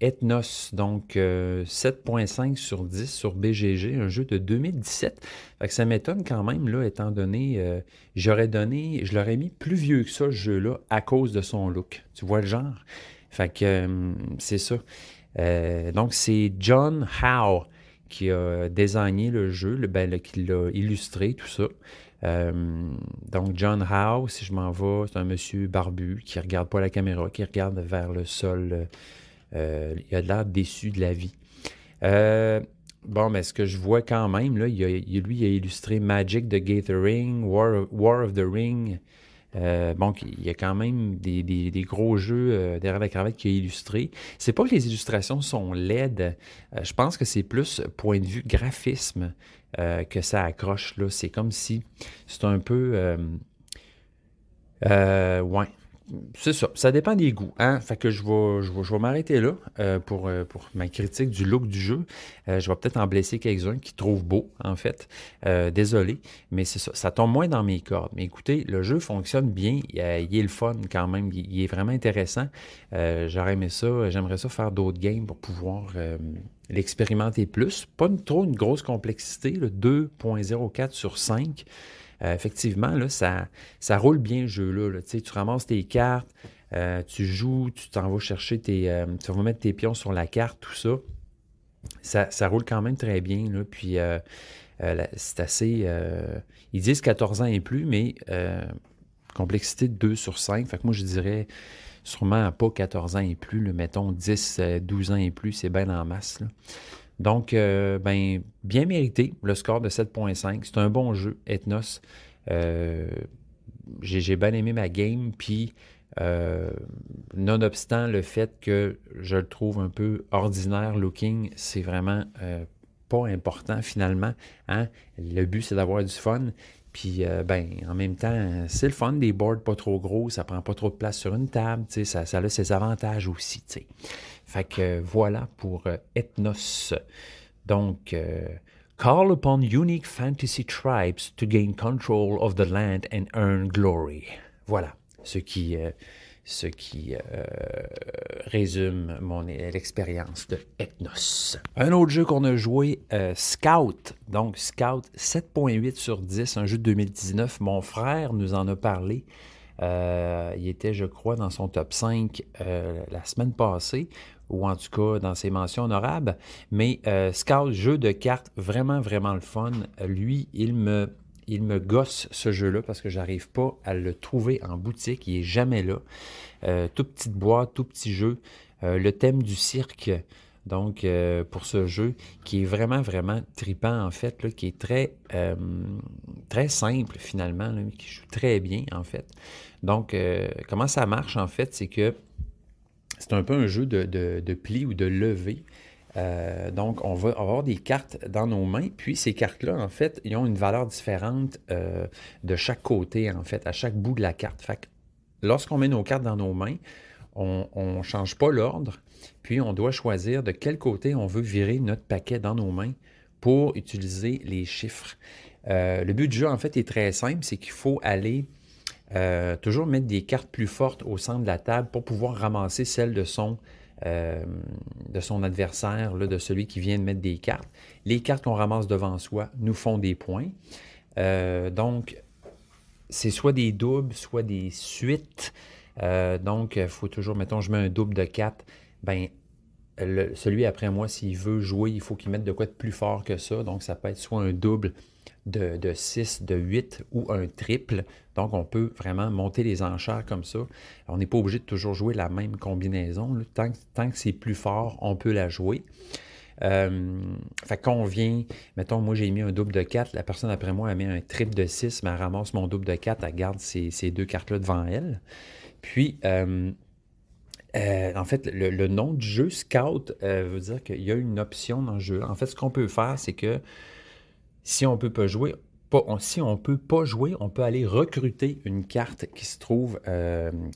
Ethnos, donc 7,5 sur 10 sur BGG, un jeu de 2017. Fait que ça m'étonne quand même, là, étant donné, je l'aurais mis plus vieux que ça, ce jeu-là, à cause de son look. Tu vois le genre? Fait que c'est ça. Donc, c'est John Howe qui a désigné le jeu, qui l'a illustré, tout ça. Donc, John Howe, si je m'en vais, c'est un monsieur barbu qui regarde pas la caméra, qui regarde vers le sol. Il a l'air déçu de la vie. Bon, mais ce que je vois quand même, là, lui, il a illustré Magic the Gathering, War of the Ring. Bon, il y a quand même des gros jeux derrière la cravate qu'il a illustrés. C'est pas que les illustrations sont laides. Je pense que c'est plus point de vue graphisme que ça accroche, là. C'est comme si c'est un peu... ouais, c'est ça. Ça dépend des goûts, hein? Fait que je vais m'arrêter là pour ma critique du look du jeu. Je vais peut-être en blesser quelques-uns qui trouvent beau, en fait. Désolé, mais c'est ça. Ça tombe moins dans mes cordes. Mais écoutez, le jeu fonctionne bien. Il est le fun quand même. Il est vraiment intéressant. J'aimerais ça faire d'autres games pour pouvoir l'expérimenter plus. Pas trop une grosse complexité, là, 2,04 sur 5. Effectivement, là, ça roule bien le jeu-là. Là. Tu ramasses tes cartes, tu joues, tu t'en vas chercher tu vas mettre tes pions sur la carte, tout ça. Ça roule quand même très bien. Là, puis c'est assez. Ils disent 14 ans et plus, mais complexité de 2 sur 5. Fait que moi, je dirais sûrement pas 14 ans et plus. Là, mettons 10, 12 ans et plus, c'est bien en masse. Là. Donc, bien mérité, le score de 7,5. C'est un bon jeu, Ethnos. J'ai bien aimé ma game, puis nonobstant le fait que je le trouve un peu ordinaire looking, c'est vraiment pas important finalement. Hein? Le but, c'est d'avoir du fun. Puis, en même temps, c'est le fun, des boards pas trop gros, ça prend pas trop de place sur une table, ça a ses avantages aussi, t'sais. Fait que voilà pour Ethnos. Donc, call upon unique fantasy tribes to gain control of the land and earn glory. Voilà ce qui résume l'expérience de Ethnos. Un autre jeu qu'on a joué, Scout. Donc, Scout, 7,8 sur 10, un jeu de 2019. Mon frère nous en a parlé. Il était, je crois, dans son top 5 la semaine passée, ou en tout cas dans ses mentions honorables. Mais Scout, jeu de cartes, vraiment, vraiment le fun. Lui, il me gosse ce jeu-là parce que j'arrive pas à le trouver en boutique. Il est jamais là. Toute petite boîte, tout petit jeu. Le thème du cirque, donc pour ce jeu, qui est vraiment, vraiment tripant en fait, là, qui est très, très simple finalement, là, qui joue très bien en fait. Donc, comment ça marche en fait, c'est que c'est un peu un jeu de pli ou de levée. Donc, on va avoir des cartes dans nos mains, puis ces cartes-là, en fait, ils ont une valeur différente de chaque côté, en fait, à chaque bout de la carte. Fait que lorsqu'on met nos cartes dans nos mains, on ne change pas l'ordre, puis on doit choisir de quel côté on veut virer notre paquet dans nos mains pour utiliser les chiffres. Le but du jeu, en fait, est très simple, c'est qu'il faut aller toujours mettre des cartes plus fortes au centre de la table pour pouvoir ramasser celles de son adversaire, là, de celui qui vient de mettre des cartes. Les cartes qu'on ramasse devant soi nous font des points. Donc, c'est soit des doubles, soit des suites. Donc, il faut toujours, mettons, je mets un double de 4, ben celui après moi, s'il veut jouer, il faut qu'il mette de quoi de plus fort que ça. Donc, ça peut être soit un double de 6, de 8 ou un triple. Donc, on peut vraiment monter les enchères comme ça. On n'est pas obligé de toujours jouer la même combinaison, là. Tant que c'est plus fort, on peut la jouer. Fait qu'on vient, mettons, moi j'ai mis un double de 4, la personne après moi, elle met un triple de 6, mais elle ramasse mon double de 4, elle garde ces deux cartes-là devant elle. Puis, en fait, le nom du jeu, Scout, veut dire qu'il y a une option dans le jeu. En fait, ce qu'on peut faire, c'est que si on peut pas jouer, si on peut pas jouer, on peut aller recruter une carte qui se trouve,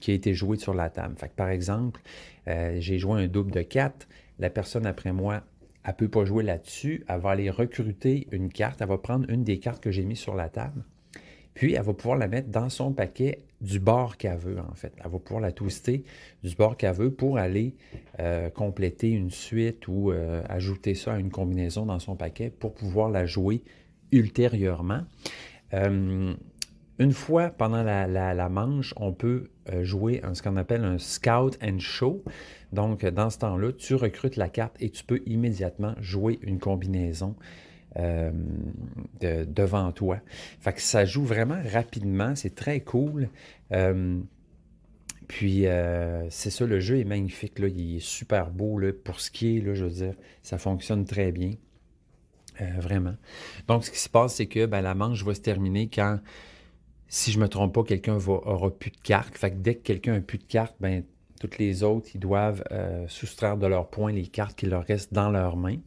qui a été jouée sur la table. Fait que, par exemple, j'ai joué un double de 4, la personne après moi, elle ne peut pas jouer là-dessus, elle va aller recruter une carte, elle va prendre une des cartes que j'ai mises sur la table, puis elle va pouvoir la mettre dans son paquet du bord qu'elle veut, en fait. Elle va pouvoir la twister du bord qu'elle veut pour aller compléter une suite ou ajouter ça à une combinaison dans son paquet pour pouvoir la jouer ultérieurement. Une fois pendant la manche, on peut jouer ce qu'on appelle un Scout and Show. Donc, dans ce temps-là, tu recrutes la carte et tu peux immédiatement jouer une combinaison devant toi. Fait que ça joue vraiment rapidement, c'est très cool. Puis, c'est ça, le jeu est magnifique, là, il est super beau là, pour ce qui est, là, je veux dire, ça fonctionne très bien. Vraiment. Donc, ce qui se passe, c'est que la manche va se terminer quand, si je ne me trompe pas, quelqu'un aura plus de cartes. Fait que dès que quelqu'un n'a plus de cartes, toutes les autres, ils doivent soustraire de leurs points les cartes qui leur restent dans leurs mains.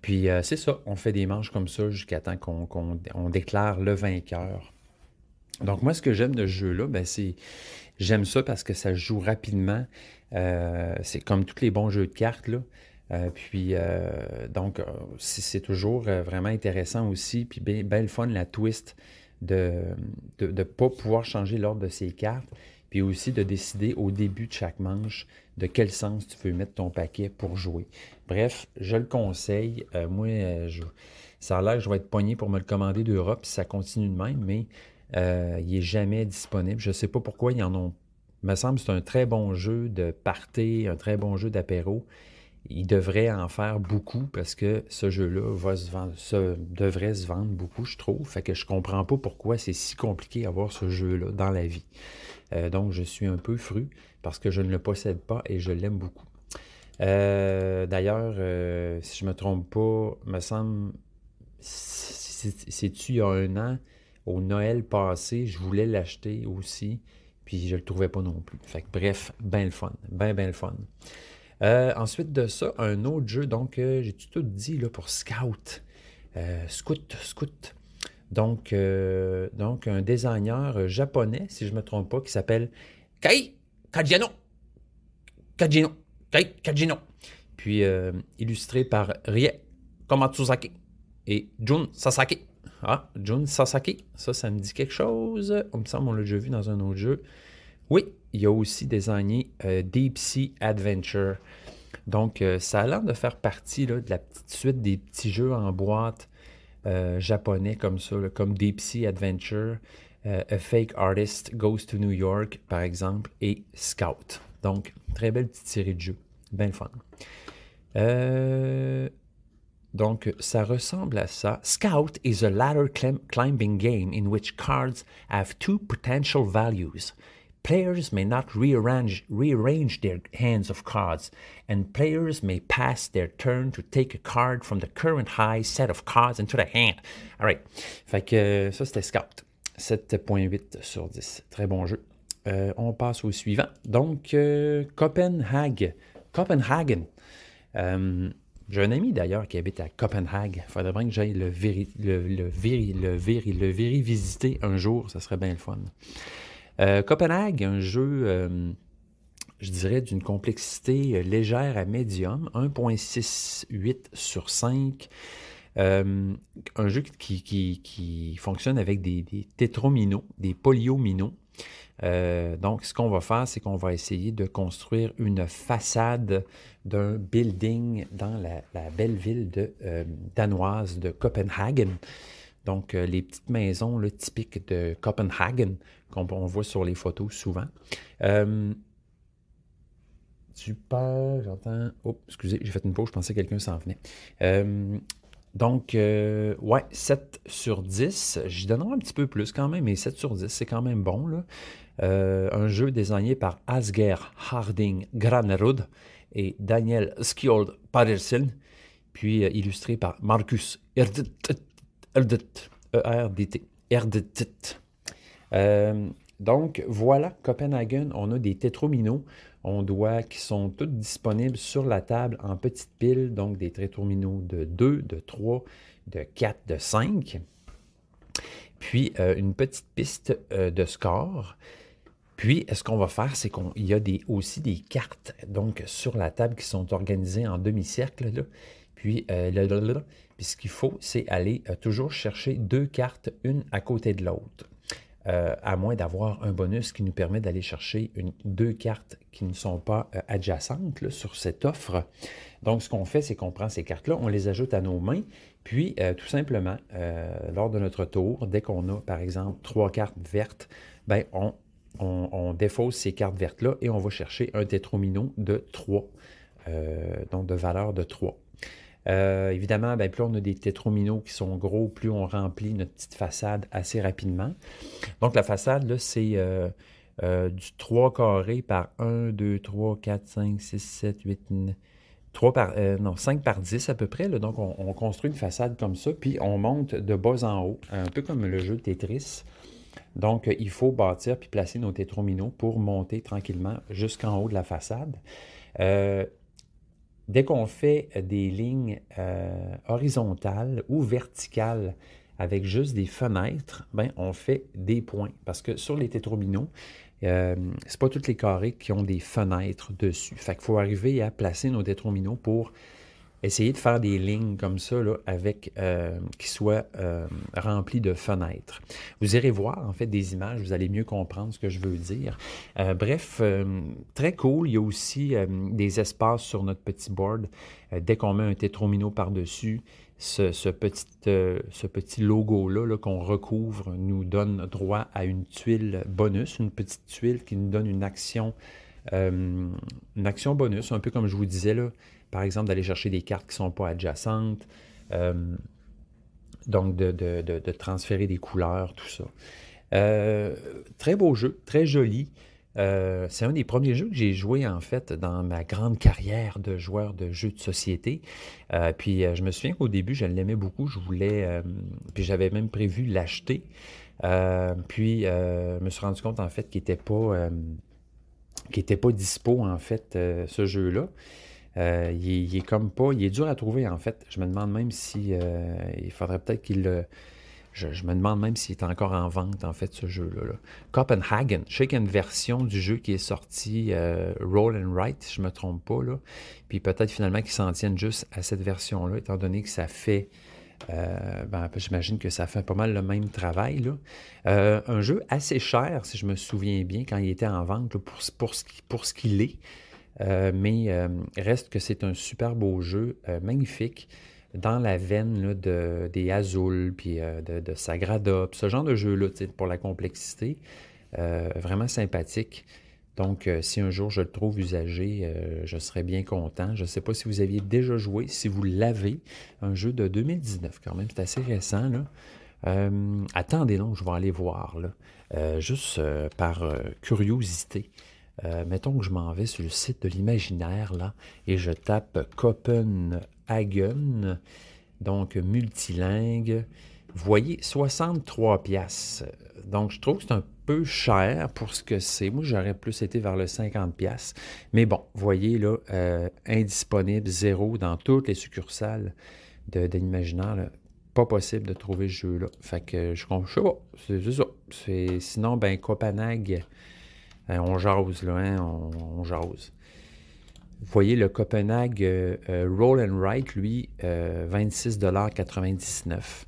Puis c'est ça, on fait des manches comme ça jusqu'à temps qu'on déclare le vainqueur. Donc moi, ce que j'aime de ce jeu-là, j'aime ça parce que ça se joue rapidement. C'est comme tous les bons jeux de cartes, là. Donc, c'est toujours vraiment intéressant aussi. Puis bien le fun, la twist de ne pas pouvoir changer l'ordre de ses cartes. Puis aussi de décider au début de chaque manche de quel sens tu veux mettre ton paquet pour jouer. Bref, je le conseille. Moi, ça a l'air que je vais être pogné pour me le commander d'Europe si ça continue de même, mais il n'est jamais disponible. Je ne sais pas pourquoi ils en ont. Il me semble que c'est un très bon jeu de party, un très bon jeu d'apéro. Il devrait en faire beaucoup parce que ce jeu-là devrait se vendre beaucoup, je trouve. Fait que je comprends pas pourquoi c'est si compliqué d'avoir ce jeu-là dans la vie. Donc, je suis un peu fru parce que je ne le possède pas et je l'aime beaucoup. D'ailleurs, si je ne me trompe pas, me semble, c'est-tu il y a un an, au Noël passé, je voulais l'acheter aussi, puis je ne le trouvais pas non plus. Fait que bref, ben le fun, ben le fun. Ensuite de ça, un autre jeu, donc j'ai tout dit là, pour Scout. Scout. Donc, un designer japonais, si je ne me trompe pas, qui s'appelle Kai Kajino. Puis illustré par Rie Komatsuzaki et Jun Sasaki. Ah, Jun Sasaki, ça me dit quelque chose. Il me semble qu'on l'a déjà vu dans un autre jeu. Oui, il a aussi désigné Deep Sea Adventure. Donc, ça a l'air de faire partie là, de la petite suite des petits jeux en boîte japonais comme ça, là, comme Deep Sea Adventure, A Fake Artist Goes to New York, par exemple, et Scout. Donc, très belle petite série de jeux. Bien le fun. Donc, ça ressemble à ça. Scout is a ladder climbing game in which cards have two potential values. Players may not rearrange their hands of cards, and players may pass their turn to take a card from the current high set of cards into the hand. All right. Fait que ça, c'était Scout. 7.8 sur 10. Très bon jeu. On passe au suivant. Donc, Copenhagen. J'ai un ami d'ailleurs qui habite à Copenhague. Il faudrait bien que j'aille le visiter un jour. Ça serait bien le fun. Copenhague, un jeu, je dirais, d'une complexité légère à médium, 1.68 sur 5. Un jeu qui fonctionne avec des tétrominos, des polyominoes. Donc, ce qu'on va faire, c'est qu'on va essayer de construire une façade d'un building dans la belle ville danoise de Copenhagen. Donc, les petites maisons là, typiques de Copenhagen qu'on voit sur les photos souvent. as-tu peur? J'entends... Oh, excusez, j'ai fait une pause, je pensais que quelqu'un s'en venait. Ouais, 7 sur 10. J'y donnerai un petit peu plus quand même, mais 7 sur 10, c'est quand même bon, là. Un jeu désigné par Asger Harding Granerud et Daniel Skjold Pedersen, puis illustré par Marcus Erdt, E-R-D-T. Erdt. Donc, voilà, Copenhagen, on a des tétrominos qui sont tous disponibles sur la table en petites piles, donc des tétrominos de 2, de 3, de 4, de 5. Puis, une petite piste de score. Puis, ce qu'on va faire, c'est qu'il y a aussi des cartes donc sur la table qui sont organisées en demi-cercle. Là. Puis, ce qu'il faut, c'est aller toujours chercher 2 cartes, une à côté de l'autre. À moins d'avoir un bonus qui nous permet d'aller chercher 2 cartes qui ne sont pas adjacentes là, sur cette offre. Donc, ce qu'on fait, c'est qu'on prend ces cartes-là, on les ajoute à nos mains, puis tout simplement, lors de notre tour, dès qu'on a, par exemple, 3 cartes vertes, ben, on défausse ces cartes vertes-là et on va chercher un tétromino de 3, donc de valeur de 3. Évidemment, ben, plus on a des tétrominos qui sont gros, plus on remplit notre petite façade assez rapidement. Donc, la façade, là, c'est du 3 carré par 1, 2, 3, 4, 5, 6, 7, 8, 5 par 10 à peu près. Là. Donc, on construit une façade comme ça, puis on monte de bas en haut, un peu comme le jeu Tetris. Donc, il faut bâtir puis placer nos tétrominos pour monter tranquillement jusqu'en haut de la façade. Dès qu'on fait des lignes horizontales ou verticales avec juste des fenêtres, ben, on fait des points. Parce que sur les tétrominos, c'est pas tous les carrés qui ont des fenêtres dessus. Fait qu'il faut arriver à placer nos tétrominos pour essayer de faire des lignes comme ça, là, qui soient remplies de fenêtres. Vous irez voir, en fait, des images, vous allez mieux comprendre ce que je veux dire. Bref, très cool. Il y a aussi des espaces sur notre petit board. Dès qu'on met un tétromino par-dessus, ce petit logo-là là, qu'on recouvre nous donne droit à une tuile bonus, une petite tuile qui nous donne une action bonus, un peu comme je vous disais, là, par exemple, d'aller chercher des cartes qui ne sont pas adjacentes, donc de transférer des couleurs, tout ça. Très beau jeu, très joli. C'est un des premiers jeux que j'ai joué, en fait, dans ma grande carrière de joueur de jeux de société. Puis, je me souviens qu'au début, je l'aimais beaucoup. Puis j'avais même prévu l'acheter. Puis, je me suis rendu compte, en fait, qu'il n'était pas dispo, en fait, ce jeu-là. Il est comme pas... Il est dur à trouver, en fait. Je me demande même si... il faudrait peut-être je me demande même s'il est encore en vente, en fait, ce jeu-là. Copenhagen. Je sais qu'il y a une version du jeu qui est sortie, Roll and Write, si je ne me trompe pas, là. Puis peut-être finalement qu'ils s'en tiennent juste à cette version-là, étant donné que ça fait... j'imagine que ça fait pas mal le même travail, là. Un jeu assez cher, si je me souviens bien, quand il était en vente, là, pour ce qu'il est. Mais reste que c'est un super beau jeu, magnifique, dans la veine là, des Azul, puis de Sagrada, puis ce genre de jeu-là, pour la complexité, vraiment sympathique. Donc, si un jour je le trouve usagé, je serais bien content. Je ne sais pas si vous aviez déjà joué, si vous l'avez, un jeu de 2019 quand même, c'est assez récent, là. Attendez donc, je vais aller voir, là, juste par curiosité. Mettons que je m'en vais sur le site de l'imaginaire, là, et je tape Copenhagen, donc multilingue. Vous voyez, 63 piastres. Donc, je trouve que c'est un peu cher pour ce que c'est. Moi, j'aurais plus été vers le 50 piastres. Mais bon, vous voyez, là, indisponible, 0 dans toutes les succursales de l'imaginaire, là. Pas possible de trouver ce jeu-là. Fait que je sais pas, c'est ça. Sinon, ben, Copenhague... on jase, là, hein? On jase. Vous voyez, le Copenhague Roll and Write, lui, 26,99 $.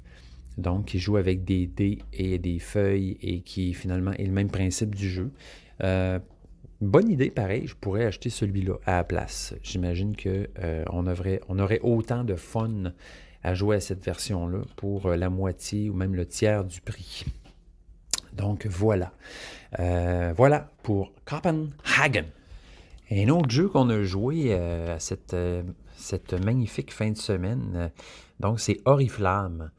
Donc, il joue avec des dés et des feuilles et qui, finalement, est le même principe du jeu. Bonne idée, pareil, je pourrais acheter celui-là à la place. J'imagine qu'on aurait autant de fun à jouer à cette version-là pour la moitié ou même le tiers du prix. Donc, voilà. Voilà pour Copenhagen. Un autre jeu qu'on a joué à cette magnifique fin de semaine, donc c'est Oriflamme.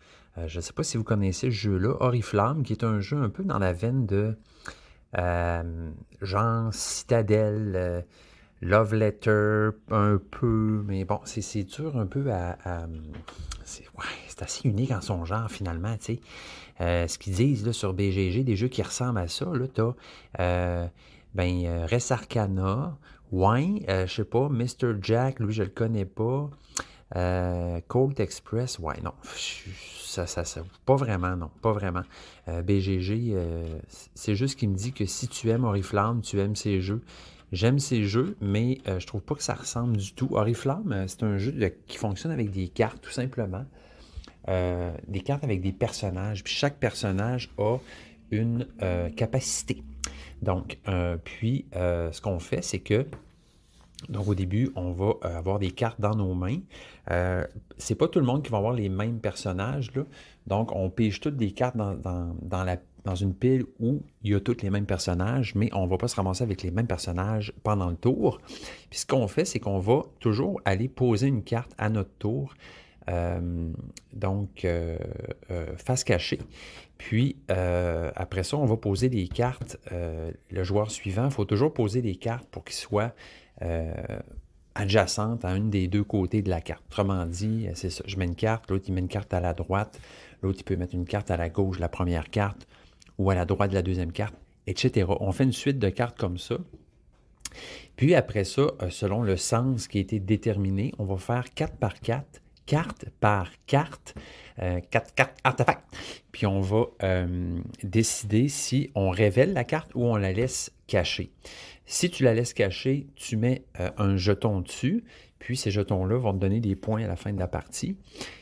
Je ne sais pas si vous connaissez ce jeu-là, Oriflamme, qui est un jeu un peu dans la veine de genre Citadel, Love Letter, un peu, mais bon, c'est dur un peu c'est assez unique en son genre, finalement, tu sais. Ce qu'ils disent là, sur BGG, des jeux qui ressemblent à ça, là, Res Arcana, ouais, je sais pas, Mr. Jack, lui, je le connais pas. Colt Express, ouais, non, pas vraiment, non, pas vraiment. BGG, c'est juste qu'il me dit que si tu aimes Oriflamme, tu aimes ces jeux. J'aime ces jeux, mais je trouve pas que ça ressemble du tout. Oriflamme, c'est un jeu qui fonctionne avec des cartes, tout simplement. Des cartes avec des personnages. Puis chaque personnage a une capacité. Donc, ce qu'on fait, c'est que donc, au début, on va avoir des cartes dans nos mains. C'est pas tout le monde qui va avoir les mêmes personnages, là. Donc, on pige toutes des cartes dans une pile où il y a tous les mêmes personnages, mais on ne va pas se ramasser avec les mêmes personnages pendant le tour. Puis, ce qu'on fait, c'est qu'on va toujours aller poser une carte à notre tour. Face cachée. Puis, après ça, on va poser des cartes. Le joueur suivant, il faut toujours poser des cartes pour qu'ils soient adjacente à une des deux côtés de la carte. Autrement dit, c'est ça, je mets une carte, l'autre il met une carte à la droite, l'autre il peut mettre une carte à la gauche de la première carte ou à la droite de la deuxième carte, etc. On fait une suite de cartes comme ça. Puis après ça, selon le sens qui a été déterminé, on va faire 4 par 4, carte par carte, 4 cartes artefacts. Puis on va décider si on révèle la carte ou on la laisse cachée. Si tu la laisses cachée, tu mets un jeton dessus, puis ces jetons-là vont te donner des points à la fin de la partie.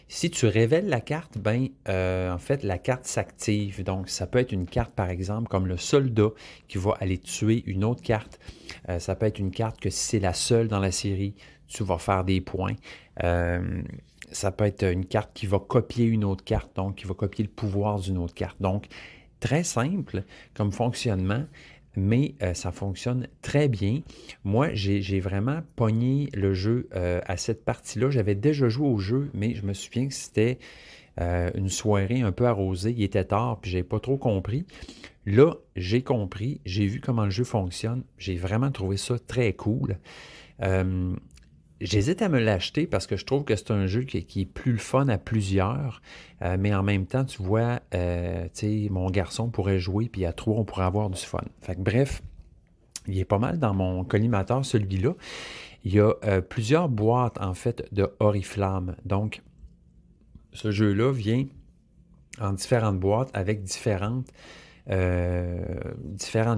Si tu révèles la carte, en fait, la carte s'active. Donc, ça peut être une carte, par exemple, comme le soldat qui va aller tuer une autre carte. Ça peut être une carte que si c'est la seule dans la série, tu vas faire des points. Ça peut être une carte qui va copier une autre carte, donc qui va copier le pouvoir d'une autre carte. Donc, très simple comme fonctionnement, mais ça fonctionne très bien. Moi, j'ai vraiment pogné le jeu à cette partie-là. J'avais déjà joué au jeu, mais je me souviens que c'était une soirée un peu arrosée. Il était tard, puis j'ai pas trop compris. Là, j'ai compris, j'ai vu comment le jeu fonctionne. J'ai vraiment trouvé ça très cool. J'hésite à me l'acheter parce que je trouve que c'est un jeu qui est plus le fun à plusieurs, mais en même temps, tu vois, mon garçon pourrait jouer, puis à 3, on pourrait avoir du fun. Fait que bref, il est pas mal dans mon collimateur, celui-là. Il y a plusieurs boîtes, en fait, de Oriflamme. Donc, ce jeu-là vient en différentes boîtes avec différentes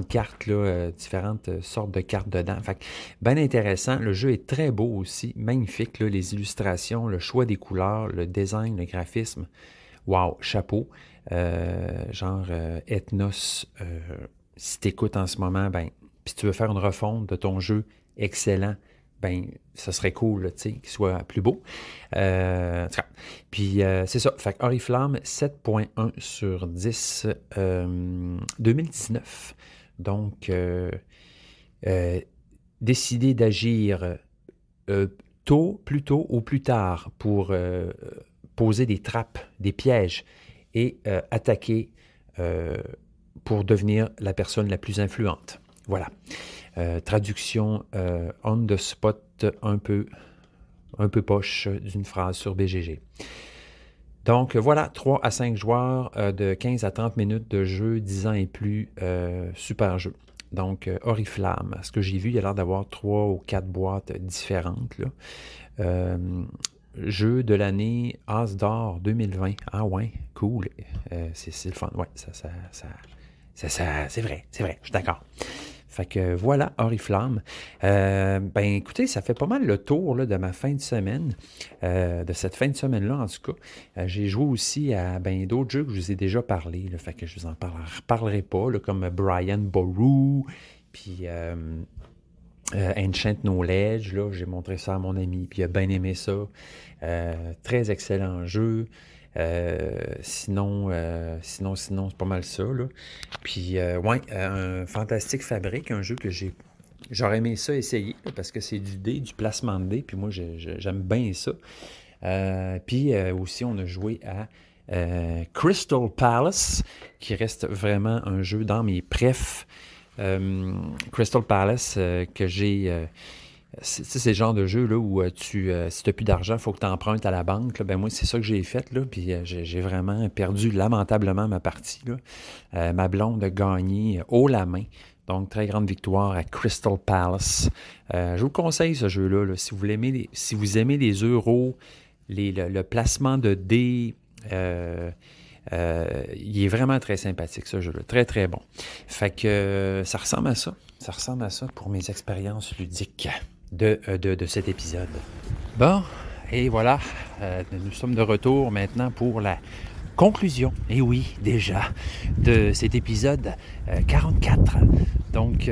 cartes, là, différentes sortes de cartes dedans. Fait que, bien intéressant. Le jeu est très beau aussi, magnifique, là, les illustrations, le choix des couleurs, le design, le graphisme. Wow, chapeau. Ethnos, si tu écoutes en ce moment, puis tu veux faire une refonte de ton jeu, excellent. Ça serait cool, tu sais, qu'il soit plus beau. Puis, c'est ça. Fait que Oriflamme, 7.1 sur 10, 2019. Donc, décider d'agir plus tôt ou plus tard pour poser des trappes, des pièges et attaquer pour devenir la personne la plus influente. Voilà. Traduction on the spot un peu poche d'une phrase sur BGG. Donc voilà, 3 à 5 joueurs de 15 à 30 minutes de jeu, 10 ans et plus, super jeu. Donc Oriflamme, ce que j'ai vu, il a l'air d'avoir 3 ou 4 boîtes différentes, là. Jeu de l'année As d'or 2020. Ah ouais, cool. C'est le fun. Ouais, c'est vrai, je suis d'accord. Fait que voilà, Oriflamme. Écoutez, ça fait pas mal le tour là, de ma fin de semaine, de cette fin de semaine-là en tout cas. J'ai joué aussi à d'autres jeux que je vous ai déjà parlé, là, fait que je vous en reparlerai pas, là, comme Brian Boru, puis Ancient Knowledge, là, j'ai montré ça à mon ami, puis il a bien aimé ça. Très excellent jeu. Sinon, c'est pas mal ça, là. Puis, un Fantastic Fabric, un jeu que j'ai j'aurais aimé ça essayer, là, parce que c'est du dé, du placement de dés, puis moi, j'aime bien ça. Puis aussi, on a joué à Crystal Palace, qui reste vraiment un jeu dans mes prefs. Crystal Palace, que j'ai... c'est le genre de jeu là, où si tu n'as plus d'argent, il faut que tu empruntes à la banque. Là. Ben moi, c'est ça que j'ai fait. Là, puis j'ai vraiment perdu lamentablement ma partie. Là. Ma blonde a gagné haut la main. Donc, très grande victoire à Crystal Palace. Je vous conseille ce jeu-là. Là, si vous aimez les euros, le placement de dés, il est vraiment très sympathique, ce jeu-là. Très, très bon. Fait que ça ressemble à ça. Ça ressemble à ça pour mes expériences ludiques de cet épisode. Bon, et voilà. Nous sommes de retour maintenant pour la conclusion, et oui, déjà, de cet épisode 44. Donc,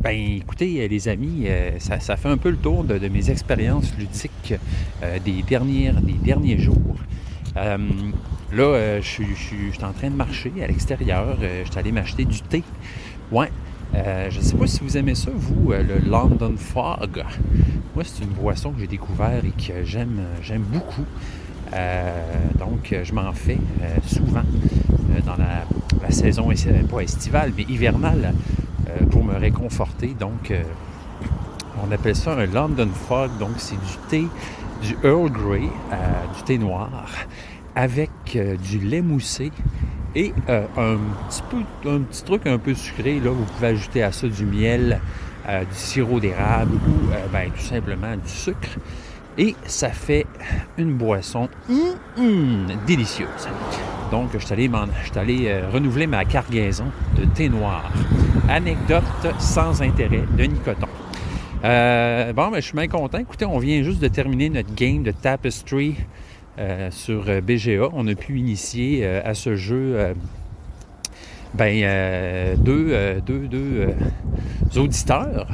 écoutez, les amis, ça fait un peu le tour de mes expériences ludiques des derniers jours. Là, je suis en train de marcher à l'extérieur. Je suis allé m'acheter du thé. Ouais. Je ne sais pas si vous aimez ça, vous, le London Fog. Moi, c'est une boisson que j'ai découvert et que j'aime beaucoup. Donc, je m'en fais souvent dans la saison, pas estivale, mais hivernale, pour me réconforter. Donc, on appelle ça un London Fog. Donc, c'est du thé, du Earl Grey, du thé noir, avec du lait moussé et un petit truc un peu sucré. Là, vous pouvez ajouter à ça du miel, du sirop d'érable ou tout simplement du sucre. Et ça fait une boisson délicieuse. Donc, je suis allé renouveler ma cargaison de thé noir. Anecdote sans intérêt de Nicoton. Je suis bien content. Écoutez, on vient juste de terminer notre game de Tapestry sur BGA. On a pu initier à ce jeu deux auditeurs,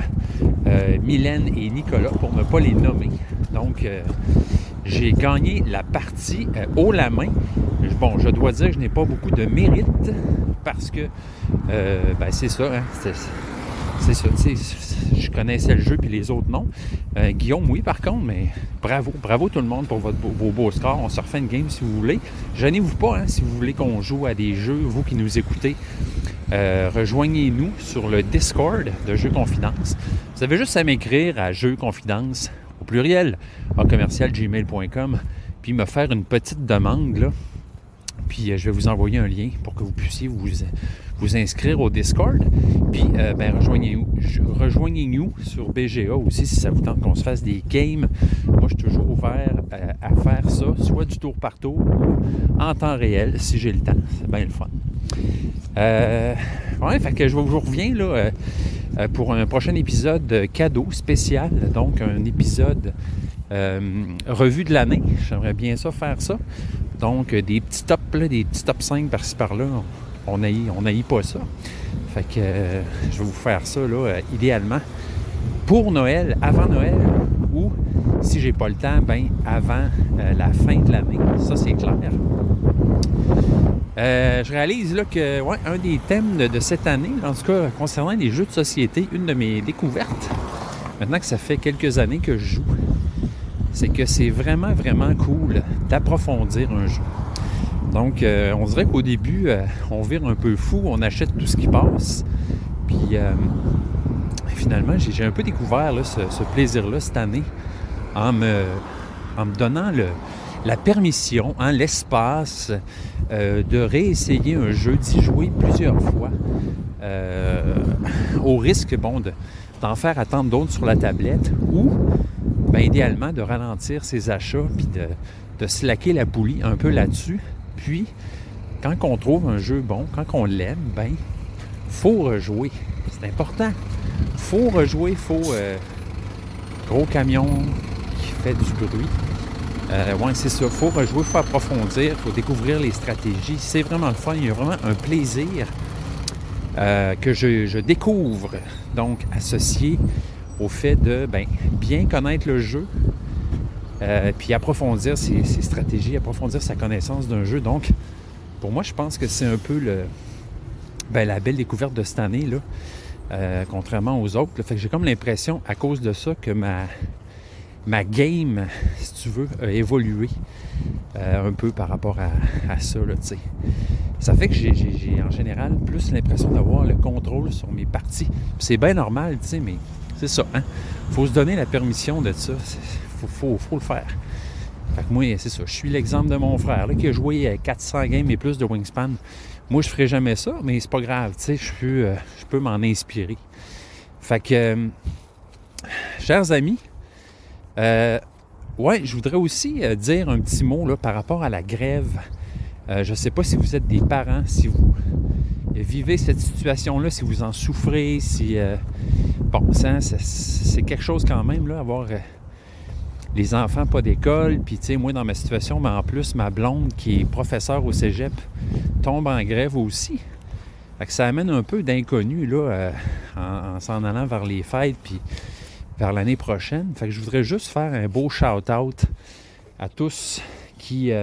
Mylène et Nicolas, pour ne pas les nommer. Donc, j'ai gagné la partie haut la main. Bon, je dois dire que je n'ai pas beaucoup de mérite parce que, c'est ça, hein, c'est ça, je connaissais le jeu puis les autres non. Guillaume, oui, par contre, mais bravo tout le monde pour vos beaux scores. On se refait une game si vous voulez. Gênez-vous pas, hein, si vous voulez qu'on joue à des jeux, vous qui nous écoutez. Rejoignez-nous sur le Discord de Jeux Confidence. Vous avez juste à m'écrire à Jeux Confidence au pluriel @gmail.com, puis me faire une petite demande là. Puis je vais vous envoyer un lien pour que vous puissiez vous inscrire au Discord. Puis rejoignez-nous sur BGA aussi si ça vous tente qu'on se fasse des games. Moi, je suis toujours ouvert à faire ça, soit du tour par tour ou en temps réel si j'ai le temps. C'est bien le fun. Fait que je vous reviens là pour un prochain épisode cadeau spécial. Donc, un épisode revue de l'année. J'aimerais bien ça faire ça. Donc, des petits tops, là, des petits top 5 par-ci par-là. On n'haït pas ça. Fait que je vais vous faire ça, là, idéalement, pour Noël, avant Noël, ou, si j'ai pas le temps, avant la fin de l'année. Ça, c'est clair. Je réalise là que un des thèmes de cette année, en tout cas concernant les jeux de société, une de mes découvertes, maintenant que ça fait quelques années que je joue, c'est que c'est vraiment, vraiment cool d'approfondir un jeu. Donc, on dirait qu'au début, on vire un peu fou, on achète tout ce qui passe. Puis, finalement, j'ai un peu découvert là, ce plaisir-là cette année en me donnant la permission, l'espace de réessayer un jeu, d'y jouer plusieurs fois, au risque d'en faire attendre d'autres sur la tablette ou, idéalement, de ralentir ses achats puis de slacker la poulie un peu là-dessus. Puis, quand on trouve un jeu bon, quand on l'aime, faut rejouer. C'est important. Faut rejouer, gros camion qui fait du bruit. C'est ça. Faut rejouer, faut approfondir, faut découvrir les stratégies. C'est vraiment le fun. Il y a vraiment un plaisir que je découvre, donc associé au fait de bien connaître le jeu, puis approfondir ses stratégies, approfondir sa connaissance d'un jeu. Donc, pour moi, je pense que c'est un peu la belle découverte de cette année, là. contrairement aux autres. Là. Fait que j'ai comme l'impression, à cause de ça, que ma game, si tu veux, a évolué un peu par rapport à ça, là, tu sais. Ça fait que j'ai en général plus l'impression d'avoir le contrôle sur mes parties. Puis c'est bien normal, tu sais, mais c'est ça, hein. Faut se donner la permission de ça. Faut le faire. Fait que moi, c'est ça. Je suis l'exemple de mon frère, là, qui a joué 400 games et plus de Wingspan. Moi, je ferais jamais ça, mais c'est pas grave, tu sais, je peux m'en inspirer. Fait que, chers amis, ouais, je voudrais aussi dire un petit mot là, par rapport à la grève. Je ne sais pas si vous êtes des parents, si vous vivez cette situation-là, si vous en souffrez, si... bon, c'est quelque chose quand même, là, avoir les enfants pas d'école, puis tu sais, moi dans ma situation, mais en plus, ma blonde qui est professeure au cégep tombe en grève aussi. Fait que ça amène un peu d'inconnu, là, en s'en allant vers les fêtes, puis vers l'année prochaine. Fait que je voudrais juste faire un beau shout-out à tous qui...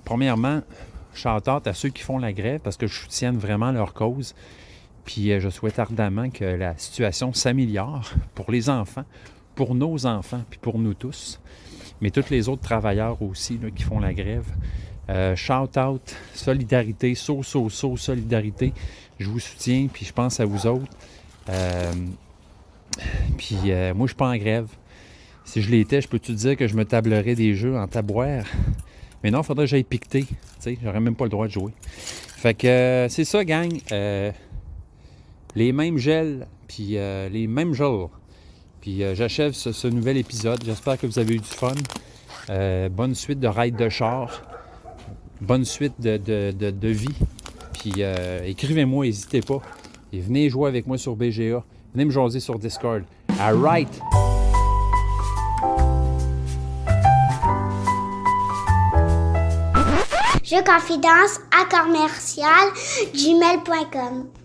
premièrement, shout-out à ceux qui font la grève parce que je soutiens vraiment leur cause. Puis je souhaite ardemment que la situation s'améliore pour les enfants, pour nos enfants, puis pour nous tous. Mais tous les autres travailleurs aussi là, qui font la grève. Shout-out, solidarité, solidarité. Je vous soutiens, puis je pense à vous autres. Puis moi, je suis pas en grève. Si je l'étais, je peux te dire que je me tablerais des jeux en tabouère. Mais non, il faudrait que j'aille piqueter. Tu sais, j'aurais même pas le droit de jouer. Fait que c'est ça, gang. Les mêmes gels, puis les mêmes jours. Puis j'achève ce nouvel épisode. J'espère que vous avez eu du fun. Bonne suite de ride de char. Bonne suite de vie. Puis écrivez-moi, n'hésitez pas. Et venez jouer avec moi sur BGA. Venez me jaser sur Discord. All right! Jeux confidence à commercial gmail.com